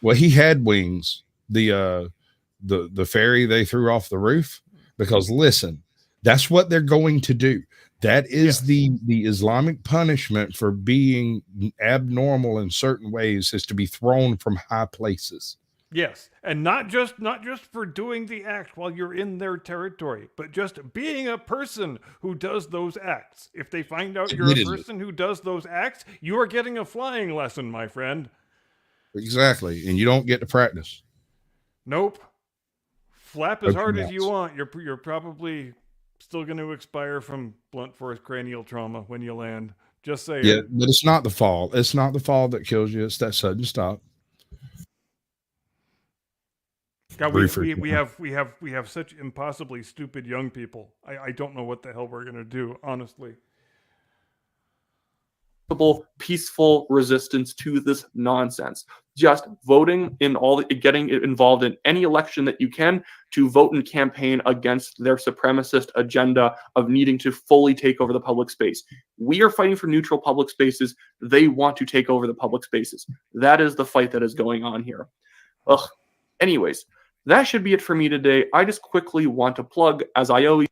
Well, he had wings. The ferry they threw off the roof, because listen, that's what they're going to do. That is the Islamic punishment for being abnormal in certain ways, is to be thrown from high places. Yes, and not just for doing the act while you're in their territory, but just being a person who does those acts. If they find out you're a person who does those acts, you are getting a flying lesson, my friend. Exactly, and you don't get to practice. Nope. Flap as hard as you want. You're probably still going to expire from blunt force cranial trauma when you land. Just saying. Yeah, but it's not the fall. It's not the fall that kills you. It's that sudden stop. God, we have such impossibly stupid young people. I don't know what the hell we're gonna do, honestly. Peaceful resistance to this nonsense. Just voting in getting involved in any election that you can to vote and campaign against their supremacist agenda of needing to fully take over the public space. We are fighting for neutral public spaces. They want to take over the public spaces. That is the fight that is going on here. Anyways, that should be it for me today. I just quickly want to plug, as I always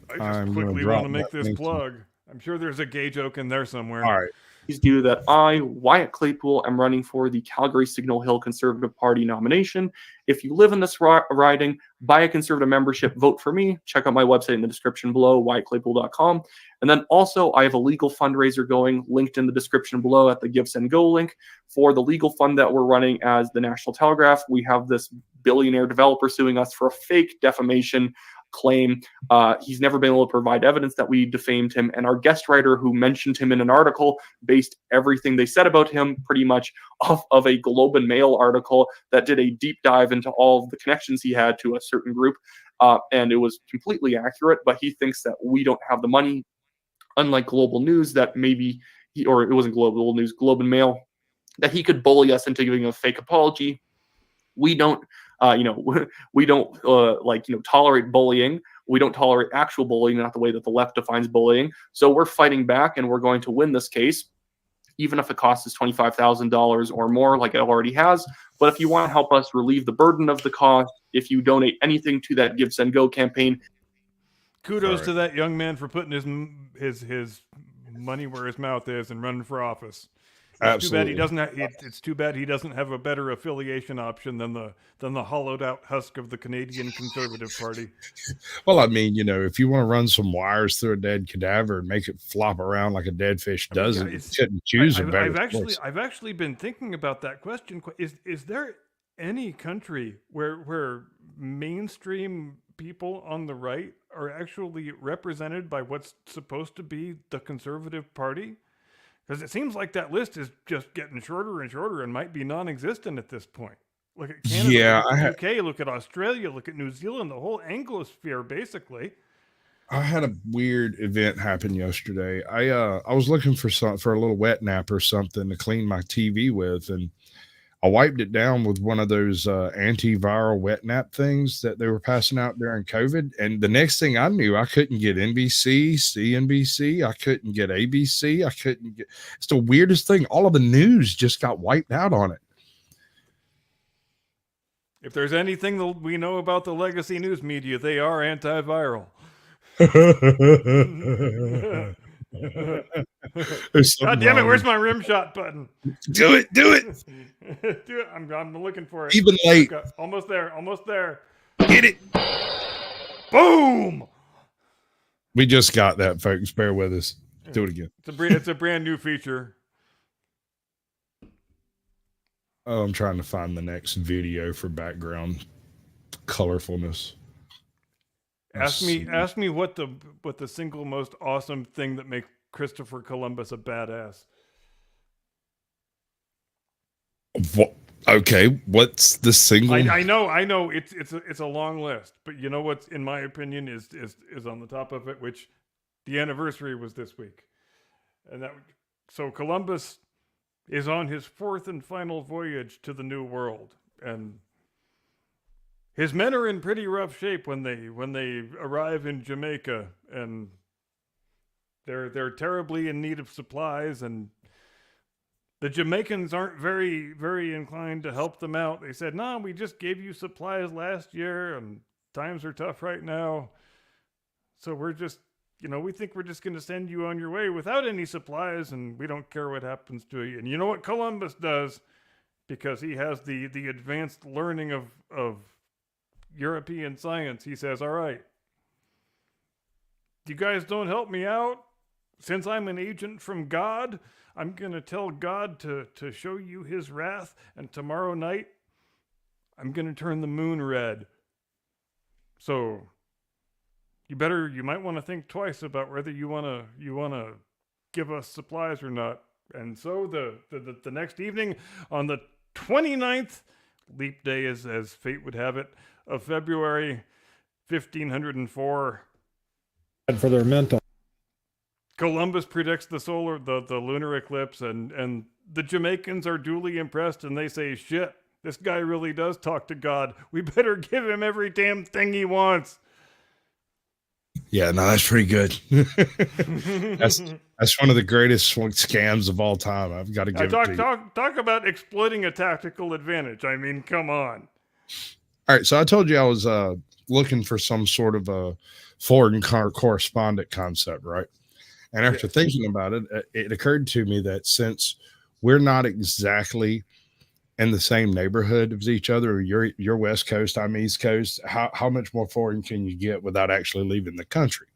quickly want to make this plug. I'm sure there's a gay joke in there somewhere. All right. Please do that. I, Wyatt Claypool, am running for the Calgary Signal Hill Conservative Party nomination. If you live in this riding, buy a Conservative membership, vote for me. Check out my website in the description below, wyattclaypool.com. And then also, I have a legal fundraiser going, linked in the description below at the Give, Send, Go link for the legal fund that we're running as the National Telegraph. We have this billionaire developer suing us for a fake defamation claim. He's never been able to provide evidence that we defamed him. And our guest writer who mentioned him in an article based everything they said about him pretty much off of a Globe and Mail article that did a deep dive into all of the connections he had to a certain group. And it was completely accurate, but he thinks that we don't have the money, unlike Global News, that maybe or it wasn't Global News, Globe and Mail, that he could bully us into giving a fake apology. We don't, we don't tolerate bullying. We don't tolerate actual bullying, not the way that the left defines bullying. So we're fighting back, and we're going to win this case, even if it costs us $25,000 or more, like it already has. But if you want to help us relieve the burden of the cost, if you donate anything to that Give, Send, Go campaign, kudos to that young man for putting his money where his mouth is and running for office. It's too bad he doesn't. It's too bad he doesn't have a better affiliation option than the hollowed out husk of the Canadian Conservative Party. Well, I mean, if you want to run some wires through a dead cadaver and make it flop around like a dead fish does, you couldn't choose a better choice. I've actually been thinking about that question. Is there any country where mainstream people on the right are actually represented by what's supposed to be the Conservative Party? Because it seems like that list is just getting shorter and shorter and might be non-existent at this point. Look at Canada, look at UK, look at Australia, look at New Zealand, the whole Anglosphere, basically. I had a weird event happen yesterday. I was looking for a little wet nap or something to clean my TV with, and I wiped it down with one of those antiviral wet nap things that they were passing out during COVID. And the next thing I knew, I couldn't get NBC, CNBC. I couldn't get ABC. It's the weirdest thing. All of the news just got wiped out on it. If there's anything that we know about the legacy news media, they are antiviral. God damn it, where's my rim shot button? Do it. Do it. I'm looking for it. Even late. Okay, almost there. Get it. Boom. We just got that, folks. Bear with us. Do it again. It's a brand new feature. Oh, I'm trying to find the next video for background colorfulness. Ask me what the single most awesome thing that makes Christopher Columbus a badass. What? Okay, what's the single? I know. It's a long list, but you know what's, in my opinion, is on the top of it, which the anniversary was this week, and so Columbus is on his fourth and final voyage to the New World, and his men are in pretty rough shape when they arrive in Jamaica, and they're terribly in need of supplies, and the Jamaicans aren't very, very inclined to help them out. They said, "No, we just gave you supplies last year, and times are tough right now, so we're just, we think we're just going to send you on your way without any supplies, and we don't care what happens to you." And you know what Columbus does, because he has the advanced learning of European science. He says, "All right, you guys don't help me out. Since I'm an agent from God, I'm going to tell God to show you his wrath, and tomorrow night I'm going to turn the moon red. So you might want to think twice about whether you want to give us supplies or not." And so the next evening, on the 29th, leap day as fate would have it, of February 1504, for their mental, Columbus predicts the lunar eclipse, and the Jamaicans are duly impressed, and they say, "Shit, this guy really does talk to God. We better give him every damn thing he wants." Yeah, no, that's pretty good. that's one of the greatest scams of all time. I've got to give it to you. Talk about exploiting a tactical advantage. I mean, come on. All right, so I told you I was looking for some sort of a foreign correspondent concept, right? And after thinking about it, it occurred to me that since we're not exactly in the same neighborhood as each other, you're West Coast, I'm East Coast, how much more foreign can you get without actually leaving the country?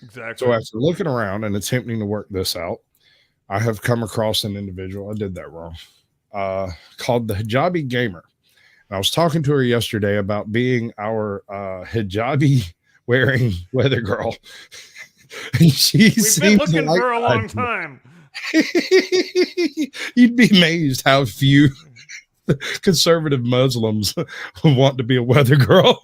Exactly. So after looking around and attempting to work this out, I have come across an individual, I did that wrong, called the Hijabi Gamer. And I was talking to her yesterday about being our hijabi wearing Weather Girl. And she We've been seems looking like for a long time. You'd be amazed how few conservative Muslims want to be a Weather Girl.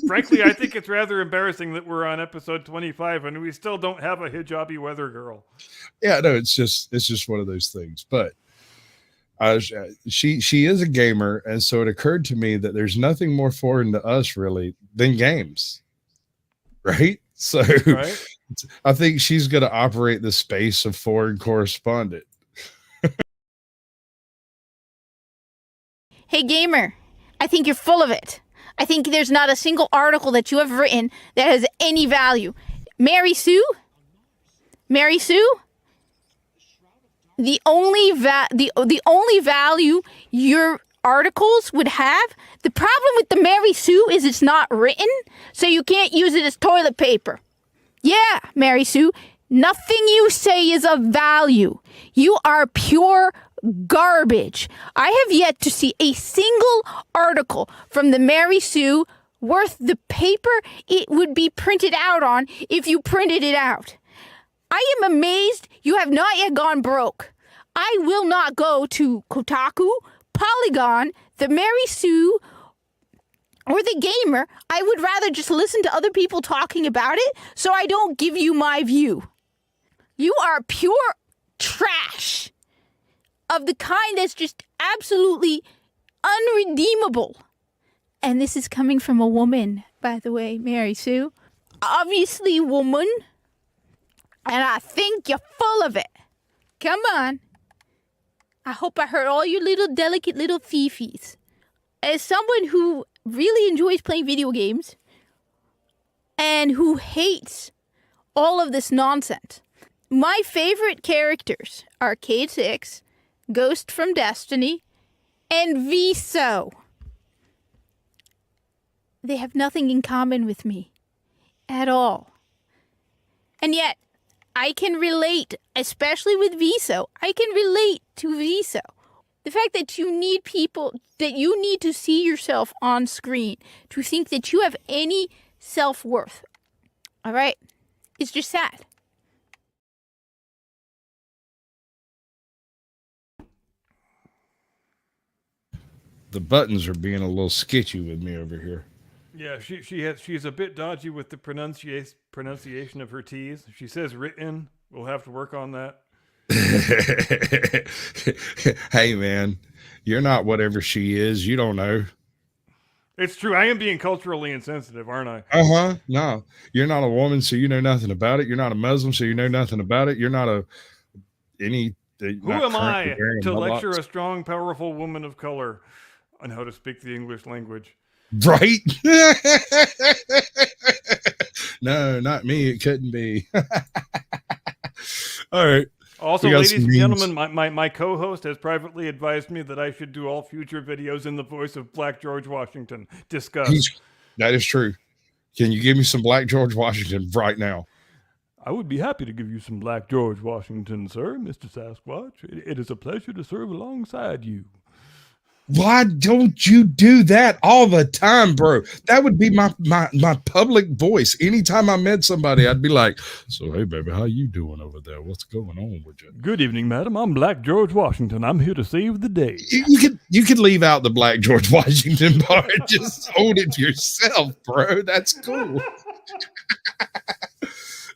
Frankly, I think it's rather embarrassing that we're on episode 25 and we still don't have a hijabi Weather Girl. Yeah, no, it's just one of those things. But she is a gamer, and so it occurred to me that there's nothing more foreign to us really than games, right? So Right? I think she's going to operate the space of foreign correspondent. Hey, gamer, I think you're full of it. I think there's not a single article that you have written that has any value. Mary Sue? The only value your articles would have, the problem with the Mary Sue is it's not written, so you can't use it as toilet paper. Yeah, Mary Sue, nothing you say is of value. You are pure garbage. I have yet to see a single article from the Mary Sue worth the paper it would be printed out on if you printed it out. I am amazed you have not yet gone broke. I will not go to Kotaku, Polygon, the Mary Sue, or the Gamer. I would rather just listen to other people talking about it so I don't give you my view. You are pure trash of the kind that's just absolutely unredeemable. And this is coming from a woman, by the way, Mary Sue. Obviously woman. And I think you're full of it. Come on. I hope I heard all your little delicate little fifis. As someone who really enjoys playing video games and who hates all of this nonsense, my favorite characters are Cade Six, Ghost from Destiny, and Viso. They have nothing in common with me at all. And yet, I can relate, especially with Viso. I can relate to Viso. The fact that you need people, that you need to see yourself on screen to think that you have any self-worth. All right? It's just sad. The buttons are being a little sketchy with me over here. Yeah, she's a bit dodgy with the pronunciation of her T's. She says written. We'll have to work on that. Hey, man, you're not whatever she is. You don't know. It's true. I am being culturally insensitive, aren't I? Uh-huh. No, you're not a woman, so you know nothing about it. You're not a Muslim, so you know nothing about it. You're not any. Who am I to lecture a strong, powerful woman of color on how to speak the English language? Right? No, not me. It couldn't be. All right. Also, ladies and gentlemen, my co-host has privately advised me that I should do all future videos in the voice of Black George Washington. Discuss. That is true. Can you give me some Black George Washington right now? I would be happy to give you some Black George Washington, sir, Mr. Sasquatch. It is a pleasure to serve alongside you. Why don't you do that all the time, bro? That would be my public voice. Anytime I met somebody, I'd be like, so, hey, baby, how you doing over there? What's going on with you? Good evening, madam. I'm Black George Washington. I'm here to save the day. You could leave out the Black George Washington part. Just own it yourself, bro. That's cool.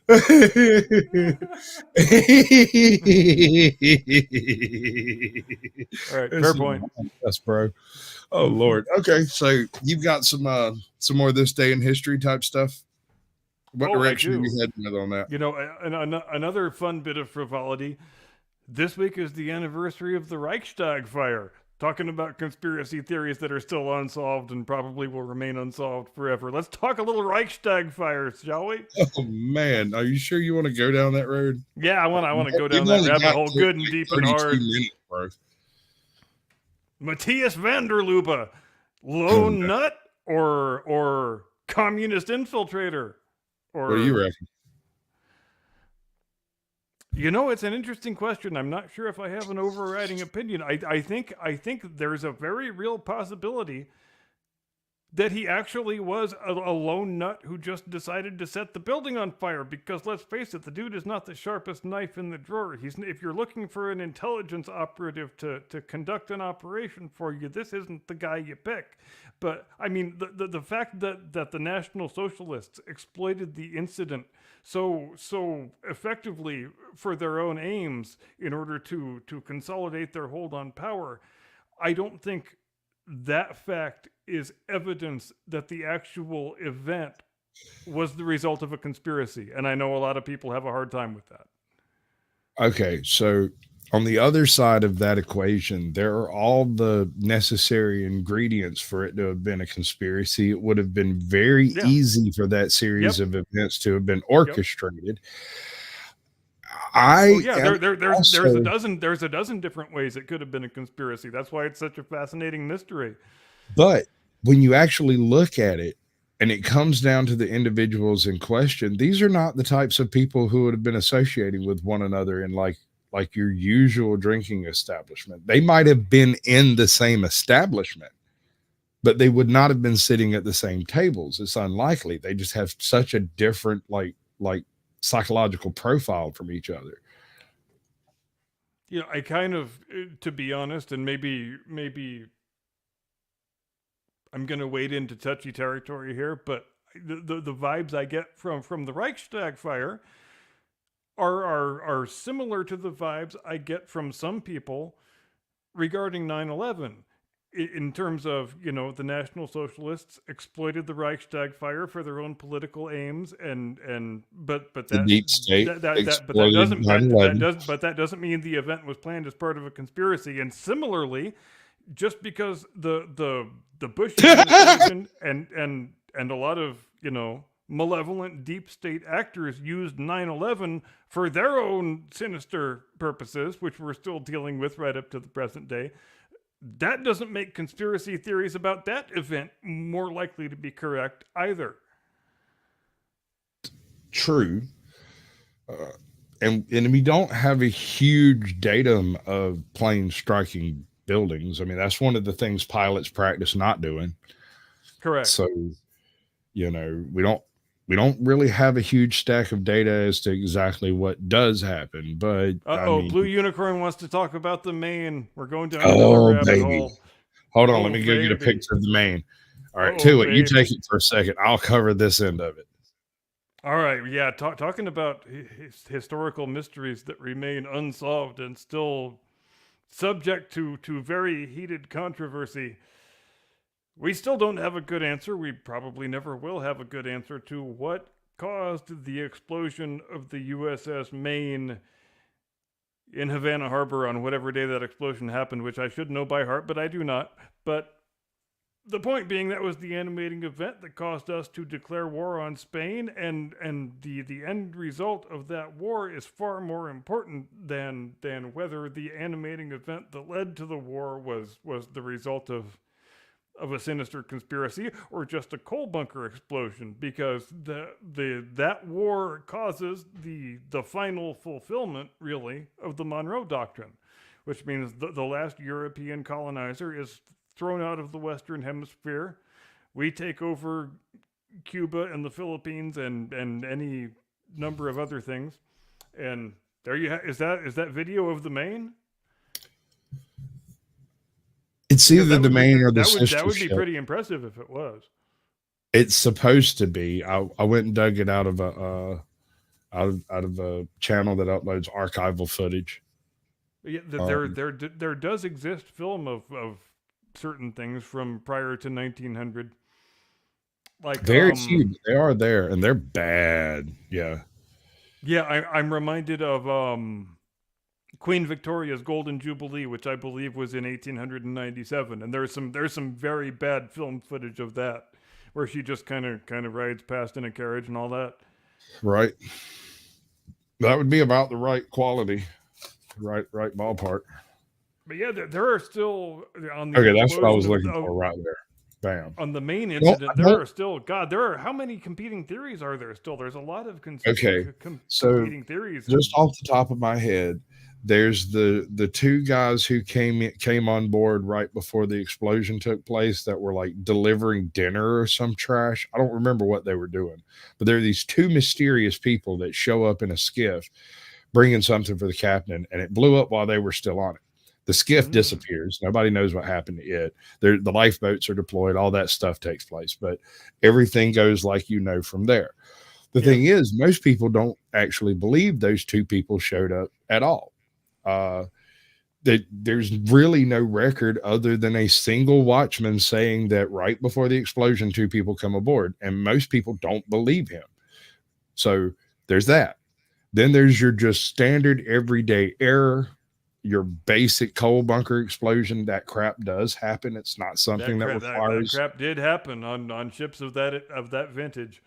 All right, fair point. Yes, bro. Oh Lord. Okay, so you've got some more of this day in history type stuff. What direction are you heading with on that? You know, another fun bit of frivolity. This week is the anniversary of the Reichstag fire. Talking about conspiracy theories that are still unsolved and probably will remain unsolved forever. Let's talk a little Reichstag fires, shall we? Oh man, are you sure you want to go down that road? Yeah, I want to go down that rabbit hole good and deep and hard. Minutes, bro. Matthias van der Lubbe, lone nut or communist infiltrator? Or what do you reckon? You know, it's an interesting question. I'm not sure if I have an overriding opinion. I think there's a very real possibility that he actually was a lone nut who just decided to set the building on fire. Because let's face it, the dude is not the sharpest knife in the drawer. If you're looking for an intelligence operative to conduct an operation for you, this isn't the guy you pick. But I mean, the fact that the National Socialists exploited the incident so effectively for their own aims in order to consolidate their hold on power, I don't think that fact is evidence that the actual event was the result of a conspiracy. And I know a lot of people have a hard time with that. Okay, so on the other side of that equation, there are all the necessary ingredients for it to have been a conspiracy. It would have been very easy for that series of events to have been orchestrated. There's a dozen different ways it could have been a conspiracy. That's why it's such a fascinating mystery. But when you actually look at it and it comes down to the individuals in question, these are not the types of people who would have been associating with one another in like your usual drinking establishment. They might have been in the same establishment, but they would not have been sitting at the same tables. It's unlikely. They just have such a different like psychological profile from each other. You know, I kind of, to be honest, and maybe I'm going to wade into touchy territory here, but the vibes I get from the Reichstag fire are similar to the vibes I get from some people regarding 9/11. In terms of, you know, the National Socialists exploited the Reichstag fire for their own political aims, but that deep state that doesn't mean the event was planned as part of a conspiracy. And similarly, just because the Bush administration and a lot of, you know, malevolent deep state actors used 9/11 for their own sinister purposes, which we're still dealing with right up to the present day, that doesn't make conspiracy theories about that event more likely to be correct either. True. And we don't have a huge datum of planes striking buildings. I mean, that's one of the things pilots practice not doing. Correct. So, you know, we don't really have a huge stack of data as to exactly what does happen. But Blue Unicorn wants to talk about the Maine. We're going down another rabbit hole. Hold on, let me go get a picture of the Maine. All right, Tuit, you take it for a second. I'll cover this end of it. All right, yeah, talking about historical mysteries that remain unsolved and still subject to very heated controversy. We still don't have a good answer. We probably never will have a good answer to what caused the explosion of the USS Maine in Havana Harbor on whatever day that explosion happened, which I should know by heart, but I do not. But the point being, that was the animating event that caused us to declare war on Spain, and the end result of that war is far more important than whether the animating event that led to the war was the result of a sinister conspiracy or just a coal bunker explosion, because that war causes the final fulfillment, really, of the Monroe Doctrine, which means the last European colonizer is thrown out of the Western Hemisphere. We take over Cuba and the Philippines and any number of other things, and there you is that video of the Maine. It's either the Maine or the sister That would be ship. pretty impressive if it was. It's supposed to be. I went and dug it out of a channel that uploads archival footage. Yeah, there does exist film of certain things from prior to 1900. Like very few, but they are there, and they're bad. Yeah. Yeah, I'm reminded of Queen Victoria's Golden Jubilee, which I believe was in 1897, and there's some very bad film footage of that, where she just kind of rides past in a carriage and all that. Right. That would be about the right quality, right ballpark. But yeah, there are still on the. Okay, that's what I was looking for right there. Bam. On the main Well, incident, I there don't- are still there are how many competing theories are there still? There's a lot of Okay, so competing theories. just off the top of my head, there's the two guys who came on board right before the explosion took place that were like delivering dinner or some trash. I don't remember what they were doing, but there are these two mysterious people that show up in a skiff bringing something for the captain, and it blew up while they were still on it. The skiff disappears. Nobody knows what happened to it. The lifeboats are deployed. All that stuff takes place, but everything goes like from there. The thing is, most people don't actually believe those two people showed up at all. There's really no record other than a single watchman saying that right before the explosion, two people come aboard, and most people don't believe him. So there's that. Then there's your just standard everyday error, your basic coal bunker explosion. That crap does happen. It's not something that requires that crap did happen on ships of that vintage.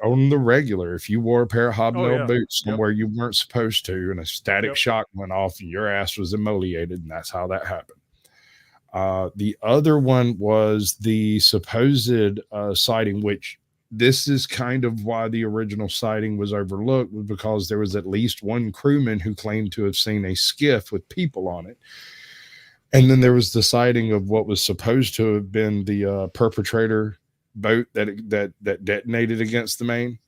on the regular. If you wore a pair of hobnail yeah. boots somewhere you weren't supposed to, and a static Yep. shock went off, and your ass was emoliated, and that's how that happened. The other one was the supposed sighting, which this is kind of why the original sighting was overlooked, was because there was at least one crewman who claimed to have seen a skiff with people on it. And then there was the sighting of what was supposed to have been the perpetrator boat that detonated against the Maine,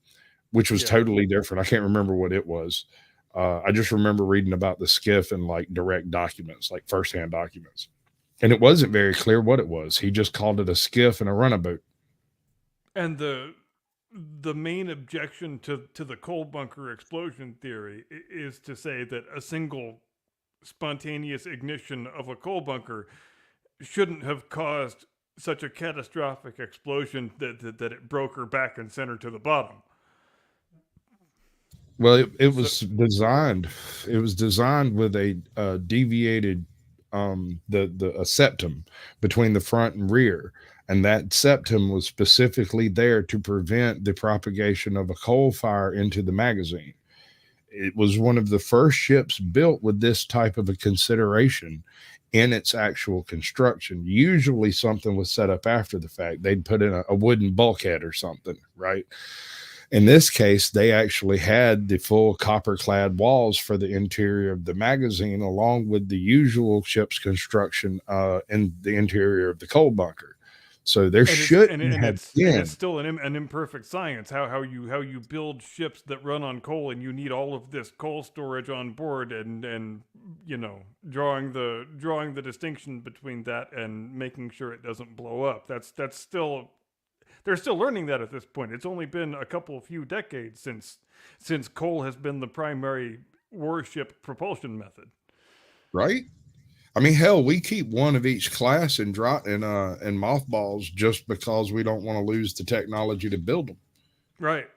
which was totally different. I can't remember what it was. I just remember reading about the skiff in like direct documents, like firsthand documents. And it wasn't very clear what it was. He just called it a skiff and a runabout. And the main objection to the coal bunker explosion theory is to say that a single spontaneous ignition of a coal bunker shouldn't have caused such a catastrophic explosion that it broke her back and sent her to the bottom. Well, it was designed. It was designed with a deviated a septum between the front and rear, and that septum was specifically there to prevent the propagation of a coal fire into the magazine. It was one of the first ships built with this type of a consideration in its actual construction. Usually something was set up after the fact. They'd put in a wooden bulkhead or something, right? In this case, they actually had the full copper clad walls for the interior of the magazine, along with the usual ship's construction in the interior of the coal bunker. So there shouldn't have been. It's still an imperfect science. How you build ships that run on coal, and you need all of this coal storage on board, and drawing the distinction between that and making sure it doesn't blow up. That's still. They're still learning that at this point. It's only been a few decades since coal has been the primary warship propulsion method. Right? I mean, hell, we keep one of each class in mothballs just because we don't want to lose the technology to build them. Right.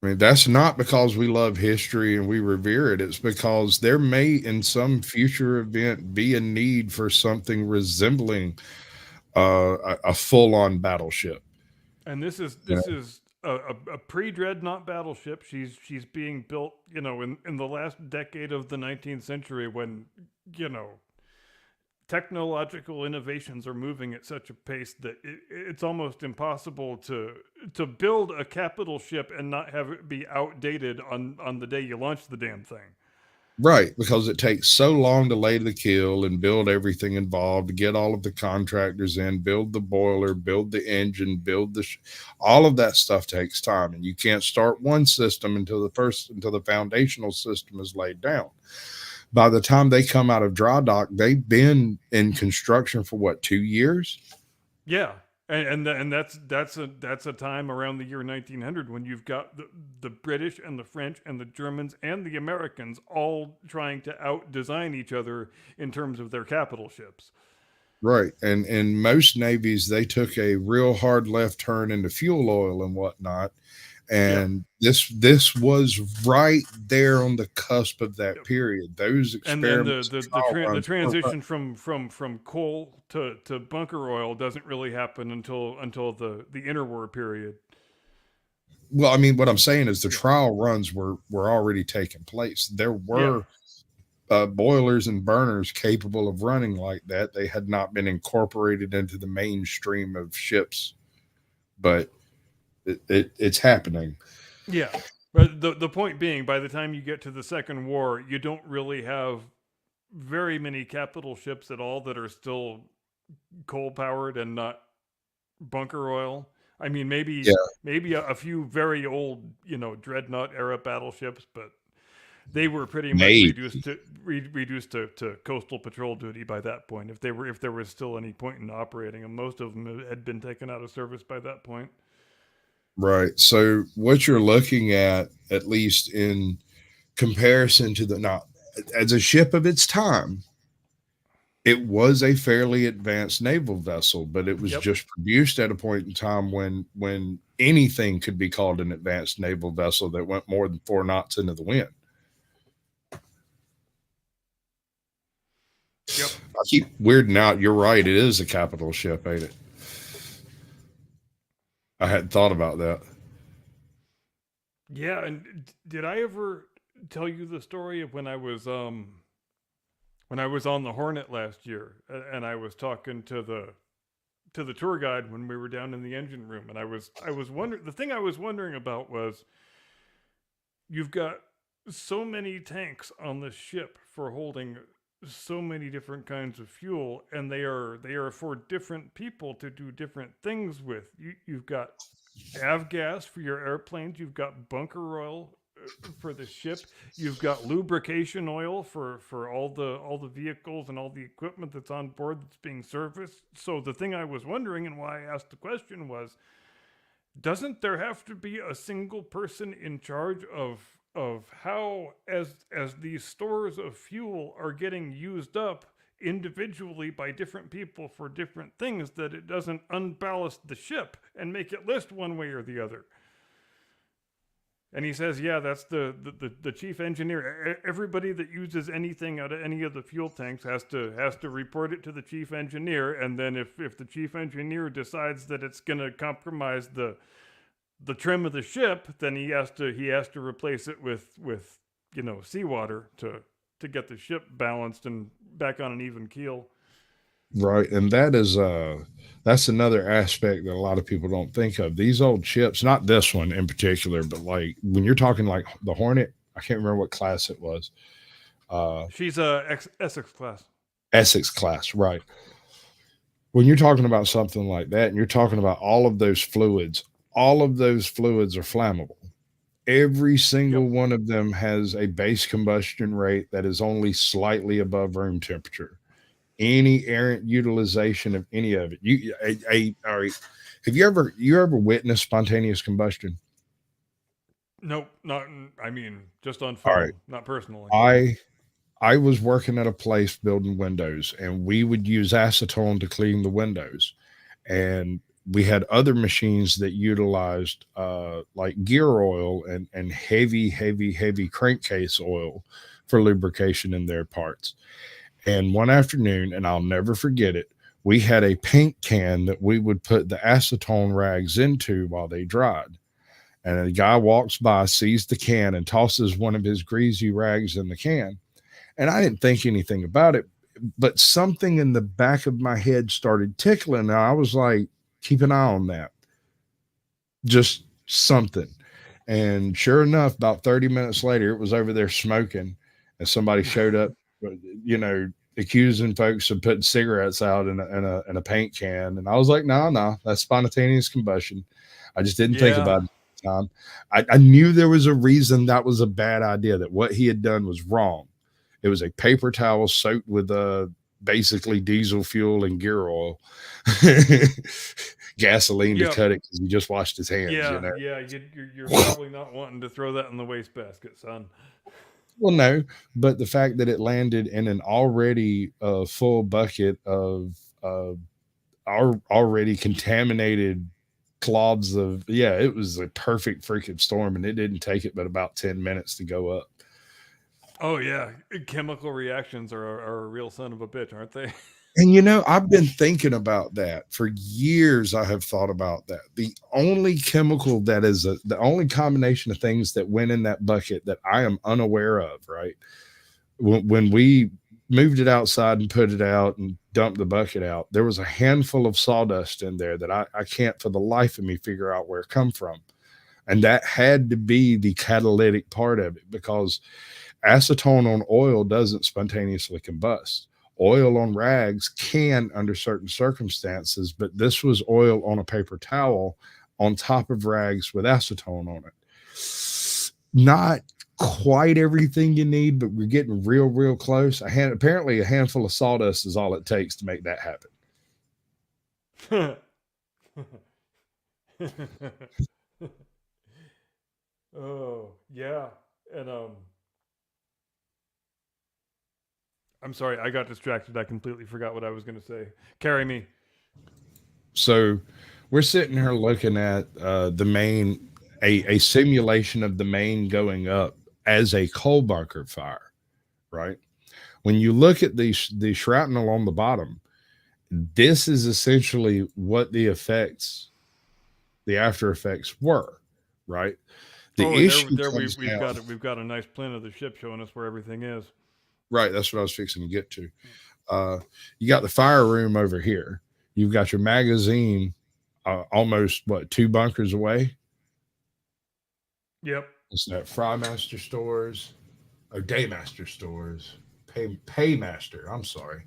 I mean, that's not because we love history and we revere it. It's because there may, in some future event, be a need for something resembling a full-on battleship. And this is a pre-dreadnought battleship. She's being built, in the last decade of the 19th century, when technological innovations are moving at such a pace that it's almost impossible to build a capital ship and not have it be outdated on the day you launch the damn thing. Right, because it takes so long to lay the keel and build everything involved, to get all of the contractors in, build the boiler, build the engine, all of that stuff takes time, and you can't start one system until the foundational system is laid down. By the time they come out of dry dock, they've been in construction for 2 years? Yeah. And that's a time around the year 1900 when you've got the British and the French and the Germans and the Americans all trying to out-design each other in terms of their capital ships. Right. And in most navies, they took a real hard left turn into fuel oil and whatnot. And this was right there on the cusp of that period. Those experiments, and then the transition from coal to bunker oil doesn't really happen until the interwar period. Well, I mean, what I'm saying is the trial runs were already taking place. There were boilers and burners capable of running like that. They had not been incorporated into the mainstream of ships, but it's happening. Yeah. But the point being, by the time you get to the Second War, you don't really have very many capital ships at all that are still coal powered and not bunker oil. I mean, maybe a few very old, dreadnought era battleships, but they were pretty much reduced to coastal patrol duty by that point. If there was still any point in operating them, most of them had been taken out of service by that point. Right. So what you're looking at least in comparison to as a ship of its time, it was a fairly advanced naval vessel, but it was just produced at a point in time when anything could be called an advanced naval vessel that went more than 4 knots into the wind. Yep. I keep weirding out. You're right. It is a capital ship, ain't it? I hadn't thought about that. Yeah, and did I ever tell you the story of when I was on the Hornet last year, and I was talking to the tour guide when we were down in the engine room, and I was wondering, the thing I was wondering about was, you've got so many tanks on the ship for holding so many different kinds of fuel, and they are for different people to do different things with. You've got avgas for your airplanes, you've got bunker oil for the ship, you've got lubrication oil for all the vehicles and all the equipment that's on board that's being serviced. So the thing I was wondering, and why I asked the question, was, doesn't there have to be a single person in charge of how, as these stores of fuel are getting used up individually by different people for different things, that it doesn't unballast the ship and make it list one way or the other? And he says, yeah, that's the chief engineer. Everybody that uses anything out of any of the fuel tanks has to report it to the chief engineer, and then if the chief engineer decides that it's going to compromise the trim of the ship, then he has to replace it with seawater to get the ship balanced and back on an even keel. Right. And that's another aspect that a lot of people don't think of. These old ships, not this one in particular, but like when you're talking like the Hornet, I can't remember what class it was. She's Essex class. Essex class, right. When you're talking about something like that, and you're talking about all of those fluids are flammable. Every single one of them has a base combustion rate that is only slightly above room temperature. Any errant utilization of any of it. All right. Have you ever witnessed spontaneous combustion? Nope, just on film, right. Not personally. I was working at a place building windows, and we would use acetone to clean the windows. And we had other machines that utilized like gear oil and heavy crankcase oil for lubrication in their parts. And one afternoon, and I'll never forget it, we had a paint can that we would put the acetone rags into while they dried. And a guy walks by, sees the can, and tosses one of his greasy rags in the can. And I didn't think anything about it, but something in the back of my head started tickling. And I was like, keep an eye on that. Just something. And sure enough, about 30 minutes later, it was over there smoking, and somebody showed up, accusing folks of putting cigarettes out in a paint can. And I was like, no, that's spontaneous combustion. I just didn't think about it at the time. I knew there was a reason that was a bad idea, that what he had done was wrong. It was a paper towel soaked with basically diesel fuel and gear oil, gasoline to cut it because he just washed his hands. You're probably not wanting to throw that in the wastebasket, son. Well, no, but the fact that it landed in an already full bucket of already contaminated clods of, it was a perfect freaking storm, and it didn't take it but about 10 minutes to go up. Oh yeah, chemical reactions are a real son of a bitch, aren't they? And I've been thinking about that for years. I have thought about that. The only chemical that is the only combination of things that went in that bucket that I am unaware of, right, when we moved it outside and put it out and dumped the bucket out, there was a handful of sawdust in there that I can't for the life of me figure out where it come from. And that had to be the catalytic part of it, because acetone on oil doesn't spontaneously combust. Oil on rags can under certain circumstances, but this was oil on a paper towel on top of rags with acetone on it. Not quite everything you need, but we're getting real close. Apparently a handful of sawdust is all it takes to make that happen. Oh, yeah. And I'm sorry, I got distracted. I completely forgot what I was going to say. Carry me. So we're sitting here looking at the main, a simulation of the main going up as a coal bunker fire, right? When you look at the shrapnel on the bottom, this is essentially what the after effects were, right? The issue we've got a nice plan of the ship showing us where everything is. Right, that's what I was fixing to get to. You got the fire room over here. You've got your magazine almost, 2 bunkers away? Yep. It's that Frymaster stores, or Daymaster stores, Paymaster, I'm sorry.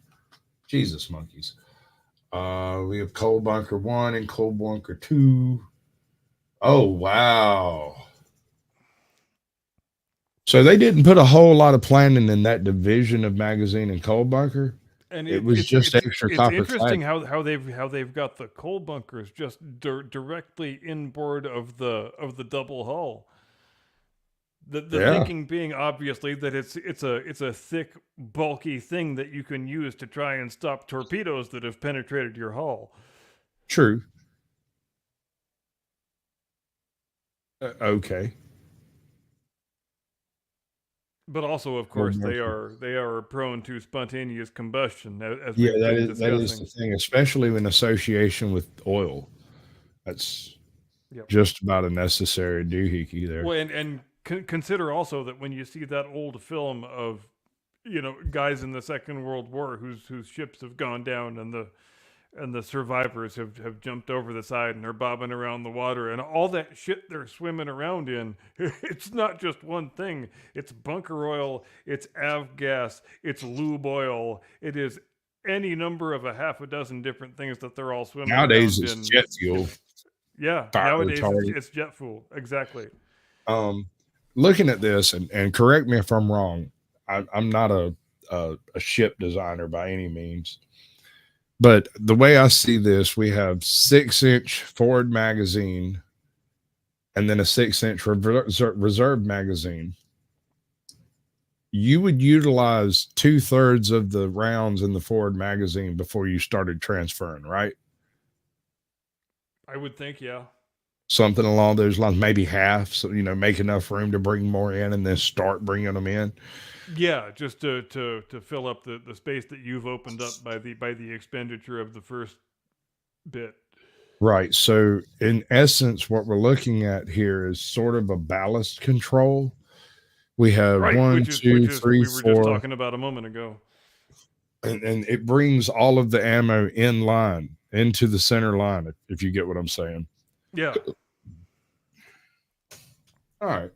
Jesus monkeys. We have Coal Bunker 1 and Coal Bunker 2. Oh, wow. So they didn't put a whole lot of planning in that division of magazine and coal bunker. And it was just extra copper. It's interesting how they've got the coal bunkers just directly inboard of the double hull. The thinking being obviously that it's a thick, bulky thing that you can use to try and stop torpedoes that have penetrated your hull. True. Okay. But also, of course, they are prone to spontaneous combustion. As yeah, that is the thing, especially in association with oil. That's just about a necessary doohickey there. Well, and consider also that when you see that old film of, guys in the Second World War whose ships have gone down and the survivors have jumped over the side and they're bobbing around the water and all that shit they're swimming around in, it's not just one thing. It's bunker oil, it's avgas, it's lube oil, it is any number of a half a dozen different things that they're all swimming nowadays around it's in. jet fuel. Yeah, nowadays it's jet fuel. Exactly. Looking at this, and correct me if I'm wrong, I'm not a ship designer by any means. But the way I see this, we have 6-inch forward magazine and then a 6-inch reserve magazine. You would utilize 2/3 of the rounds in the forward magazine before you started transferring, right? I would think, yeah. Something along those lines, maybe half, so make enough room to bring more in and then start bringing them in. Yeah, just to fill up the space that you've opened up by the expenditure of the first bit. Right. So in essence, what we're looking at here is sort of a ballast control. We have 1, 2, 3, we 4. were just talking about a moment ago. And it brings all of the ammo in line into the center line, if you get what I'm saying. Yeah. All right.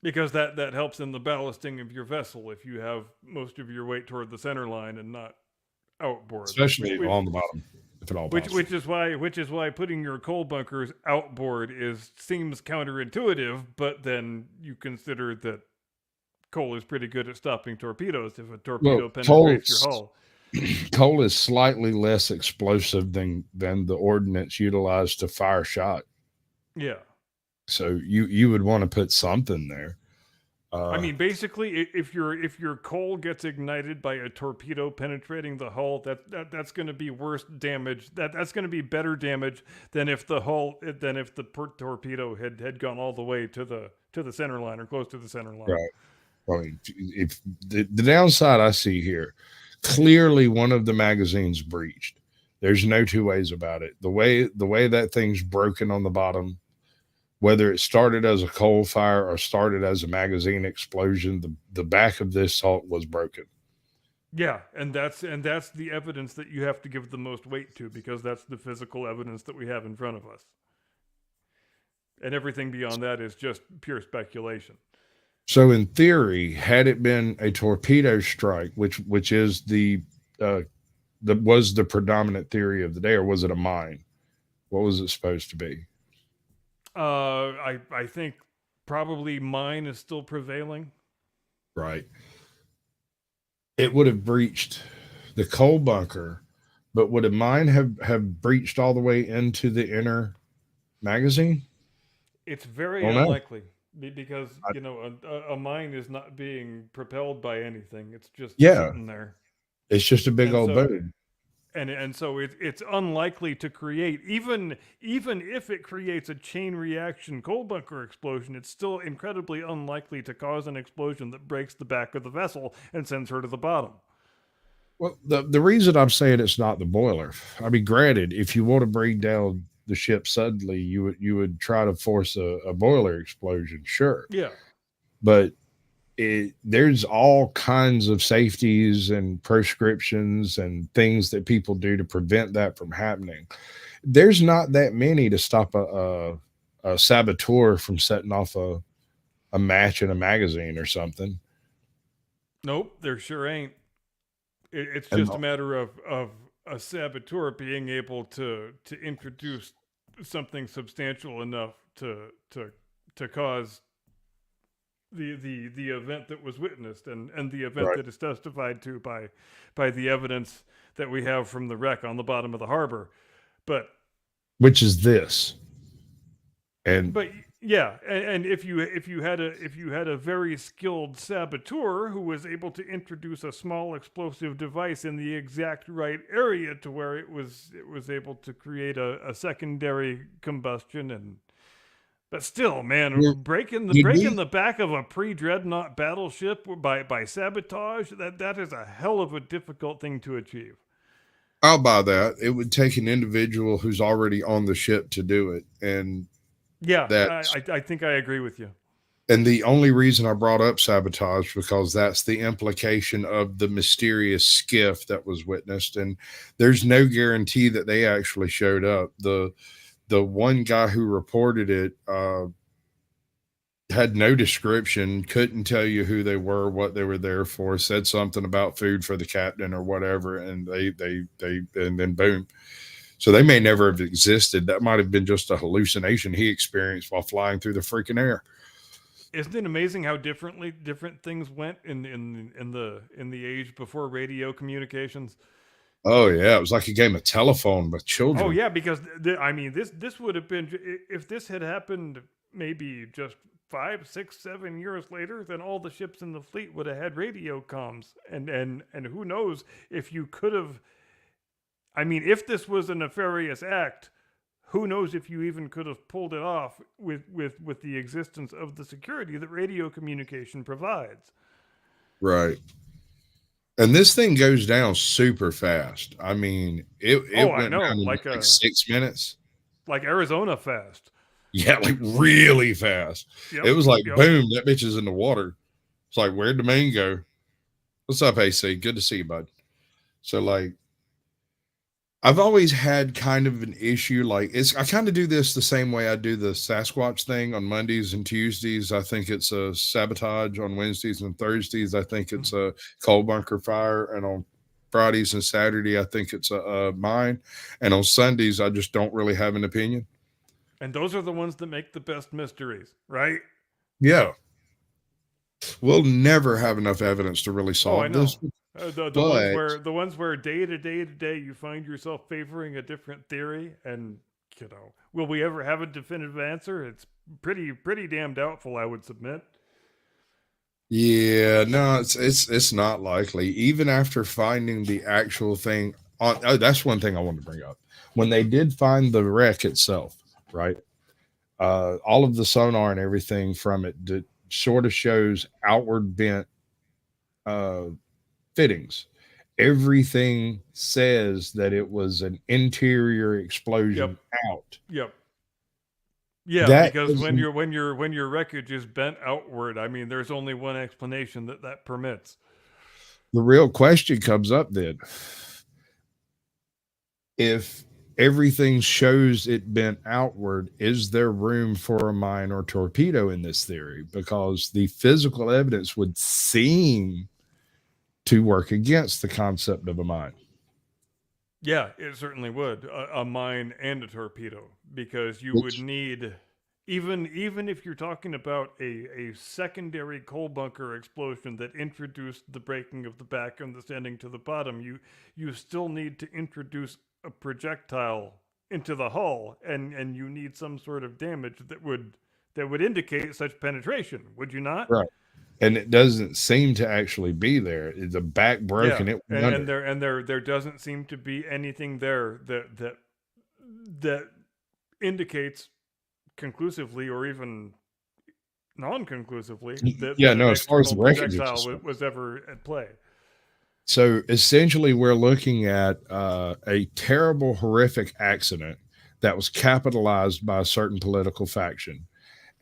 Because that helps in the ballasting of your vessel if you have most of your weight toward the center line and not outboard. Especially on the bottom, if at all possible. Which is why putting your coal bunkers outboard seems counterintuitive, but then you consider that coal is pretty good at stopping torpedoes if a torpedo penetrates your hull. Coal is slightly less explosive than the ordnance utilized to fire shot. Yeah. So you would want to put something there. I mean, basically, if your coal gets ignited by a torpedo penetrating the hull, that's going to be worse damage. That's going to be better damage than if the torpedo had gone all the way to the center line or close to the center line. Right. Well, if the downside I see here, clearly one of the magazines breached. There's no two ways about it. The way that thing's broken on the bottom whether it started as a coal fire or started as a magazine explosion, the back of this salt was broken. Yeah, and that's the evidence that you have to give the most weight to, because that's the physical evidence that we have in front of us. And everything beyond that is just pure speculation. So in theory, had it been a torpedo strike, which is was the predominant theory of the day, or was it a mine? What was it supposed to be? I think probably mine is still prevailing. Right. It would have breached the coal bunker, but would a mine have breached all the way into the inner magazine? It's very Oh, no. unlikely because a mine is not being propelled by anything. It's just Yeah. sitting there. It's just a big And old so- boom. And so it's unlikely to create, even if it creates a chain reaction coal bunker explosion, it's still incredibly unlikely to cause an explosion that breaks the back of the vessel and sends her to the bottom. Well, the reason I'm saying it's not the boiler, I mean, granted, if you want to bring down the ship suddenly, you would try to force a boiler explosion, sure. Yeah. But there's all kinds of safeties and prescriptions and things that people do to prevent that from happening. There's not that many to stop a saboteur from setting off a match in a magazine or something. Nope, there sure ain't. It's And just a matter of a saboteur being able to introduce something substantial enough to cause the event that was witnessed and the event Right. that is testified to by the evidence that we have from the wreck on the bottom of the harbor. But Which is this. And yeah, and if you had a very skilled saboteur who was able to introduce a small explosive device in the exact right area to where it was able to create a secondary combustion. But still, man, Well, breaking you the back of a pre-dreadnought battleship by sabotage, that is a hell of a difficult thing to achieve. I'll buy that. It would take an individual who's already on the ship to do it. And Yeah, That's- I think I agree with you. the only reason I brought up sabotage, because that's the implication of the mysterious skiff that was witnessed. And there's no guarantee that they actually showed up. The one guy who reported it had no description, couldn't tell you who they were, what they were there for, said something about food for the captain or whatever, and they and then boom. So they may never have existed. That might have been just a hallucination he experienced while flying through the freaking air. Isn't it amazing how different things went in the age before radio communications? Oh yeah, it was like a game of telephone with children. Oh yeah, because I mean this would have been, if this had happened maybe just 5, 6, 7 years later, then all the ships in the fleet would have had radio comms, and who knows if you could have. I mean, if this was a nefarious act, who knows if you even could have pulled it off with the existence of the security that radio communication provides. Right. And this thing goes down super fast. I mean, it I went know, down in like like 6 minutes. Like Arizona fast. Yeah, like really fast. Yep, It was like, yep. boom, that bitch is in the water. It's like, where'd the main go? What's up, AC? Good to see you, bud. So, like, I've always had kind of an issue. Like, I kind of do this the same way I do the Sasquatch thing on Mondays and Tuesdays. I think it's a sabotage. On Wednesdays and Thursdays, I think it's a coal bunker fire. And on Fridays and Saturday, I think it's a mine. And on Sundays, I just don't really have an opinion. And those are the ones that make the best mysteries, right? Yeah. We'll never have enough evidence to really I solve know. this. The ones where day to day you find yourself favoring a different theory, and will we ever have a definitive answer? It's pretty damn doubtful, I would submit. Yeah, no, it's not likely. Even after finding the actual thing on, that's one thing I wanted to bring up. When they did find the wreck itself, right? All of the sonar and everything from it sort of shows outward bent fittings. Everything says that it was an interior explosion out. Yep. Yeah, That because is when your wreckage is bent outward, I mean, there's only one explanation that permits. the real question comes up then. If everything shows it bent outward, is there room for a mine or torpedo in this theory? Because the physical evidence would seem to work against the concept of a mine. Yeah, it certainly would. A mine and a torpedo, because you would Which- need, even if you're talking about a secondary coal bunker explosion that introduced the breaking of the back and the standing to the bottom, you still need to introduce a projectile into the hull, and you need some sort of damage that would indicate such penetration, would you not? Right. And it doesn't seem to actually be there. The back broke and it went under. and there doesn't seem to be anything there that indicates conclusively or even non-conclusively that Yeah, an no, as far as the external wreckage is projectile concerned. was ever at play. So essentially, we're looking at a terrible, horrific accident that was capitalized by a certain political faction,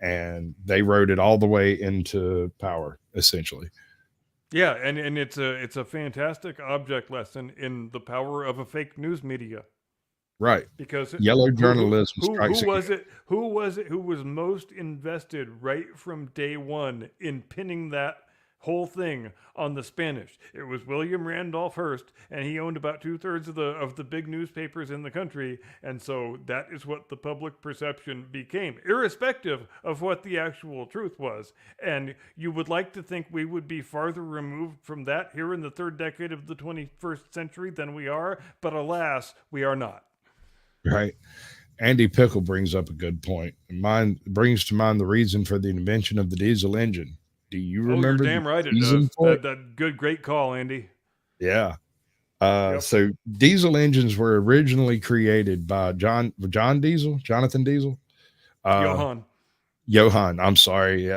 and they rode it all the way into power, essentially. Yeah, and it's a fantastic object lesson in the power of a fake news media, Right. because Yellow journalism who strikes was again. it who was it who was most invested right from day one in pinning that whole thing on the Spanish? It was William Randolph Hearst, and he owned about 2/3 of the big newspapers in the country, and so that is what the public perception became, irrespective of what the actual truth was. And you would like to think we would be farther removed from that here in the third decade of the 21st century than we are, but alas, we are not. Right. Andy Pickle brings up a good point. Mine brings to mind the reason for the invention of the diesel engine. Do you Oh, you're remember damn the right it reason does. for it? That great call, Andy. Yeah. Yep. So diesel engines were originally created by Jonathan Diesel. Johann. I'm sorry.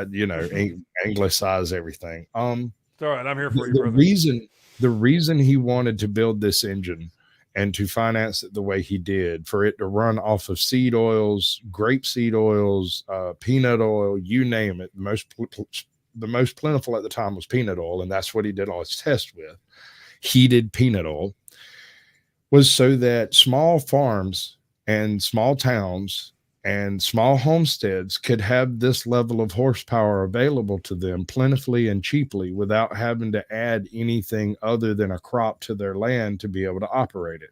Anglicize everything. It's all right. I'm here for you, The brother. reason he wanted to build this engine and to finance it the way he did, for it to run off of seed oils, grapeseed oils, peanut oil, you name it. The most plentiful at the time was peanut oil, and that's what he did all his tests with. Heated peanut oil, was so that small farms and small towns and small homesteads could have this level of horsepower available to them plentifully and cheaply without having to add anything other than a crop to their land to be able to operate it.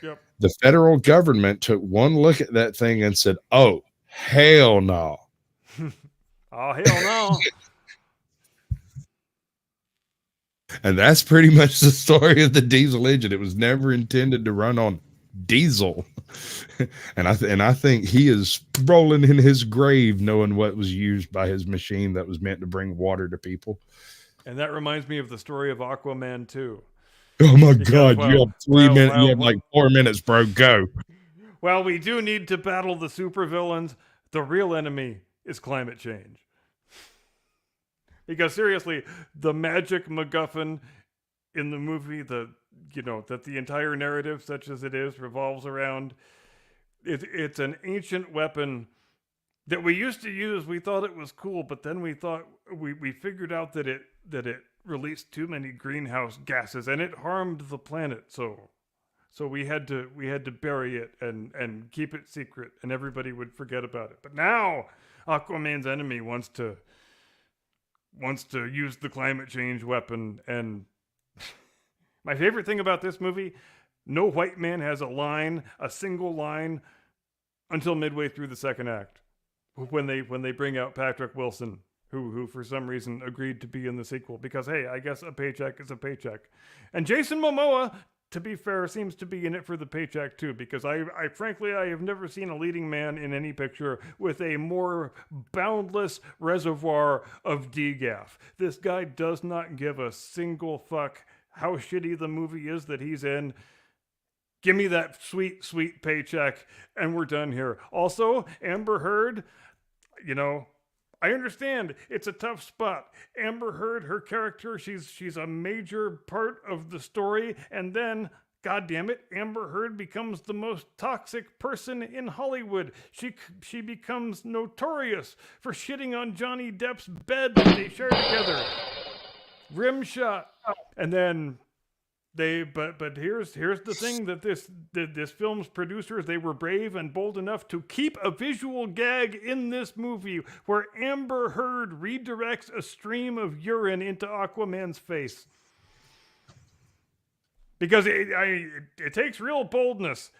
Yep. The federal government took one look at that thing and said, "Oh, hell no." Oh, hell no. And that's pretty much the story of the diesel engine. It was never intended to run on diesel. and I think he is rolling in his grave knowing what was used by his machine that was meant to bring water to people. And that reminds me of the story of Aquaman 2. Oh my Because, God, well, you have 3 well, minutes. well, You have like 4 minutes, bro. Go. Well, we do need to battle the supervillains. The real enemy is climate change. Because seriously, the magic MacGuffin in the movie, that the entire narrative, such as it is, revolves around, it's an ancient weapon that we used to use. We thought it was cool, but then we thought we figured out that it released too many greenhouse gases and it harmed the planet. So we had to bury it and keep it secret, and everybody would forget about it. But now Aquaman's enemy wants to use the climate change weapon. And my favorite thing about this movie, no white man has a single line, until midway through the second act, when they bring out Patrick Wilson, who for some reason agreed to be in the sequel, because hey, I guess a paycheck is a paycheck. And Jason Momoa, to be fair, seems to be in it for the paycheck too, because I frankly have never seen a leading man in any picture with a more boundless reservoir of degaff. This guy does not give a single fuck how shitty the movie is that he's in. Give me that sweet, sweet paycheck, and we're done here. Also, Amber Heard, I understand it's a tough spot. Amber Heard, her character, she's a major part of the story, and then God damn it, Amber Heard becomes the most toxic person in Hollywood. She becomes notorious for shitting on Johnny Depp's bed that they share together. Rim shot. And then but here's the thing that this film's producers, they were brave and bold enough to keep a visual gag in this movie where Amber Heard redirects a stream of urine into Aquaman's face. Because it takes real boldness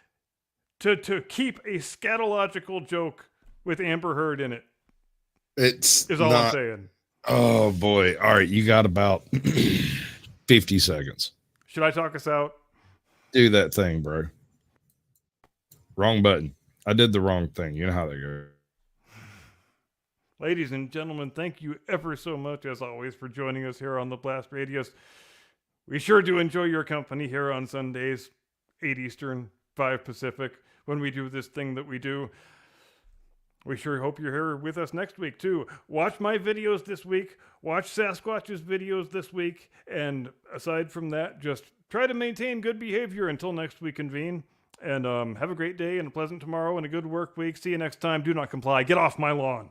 to keep a scatological joke with Amber Heard in it. Is all I'm saying. Oh boy. All right, you got about 50 seconds. Should I talk us out? Do that thing, bro. Wrong button. I did the wrong thing. You know how they go. Ladies and gentlemen, thank you ever so much, as always, for joining us here on the Blast Radius. We sure do enjoy your company here on Sundays, 8 Eastern, 5 Pacific, when we do this thing that we do. We sure hope you're here with us next week, too. Watch my videos this week. Watch Sasquatch's videos this week. And aside from that, just try to maintain good behavior until next we convene. And have a great day and a pleasant tomorrow and a good work week. See you next time. Do not comply. Get off my lawn.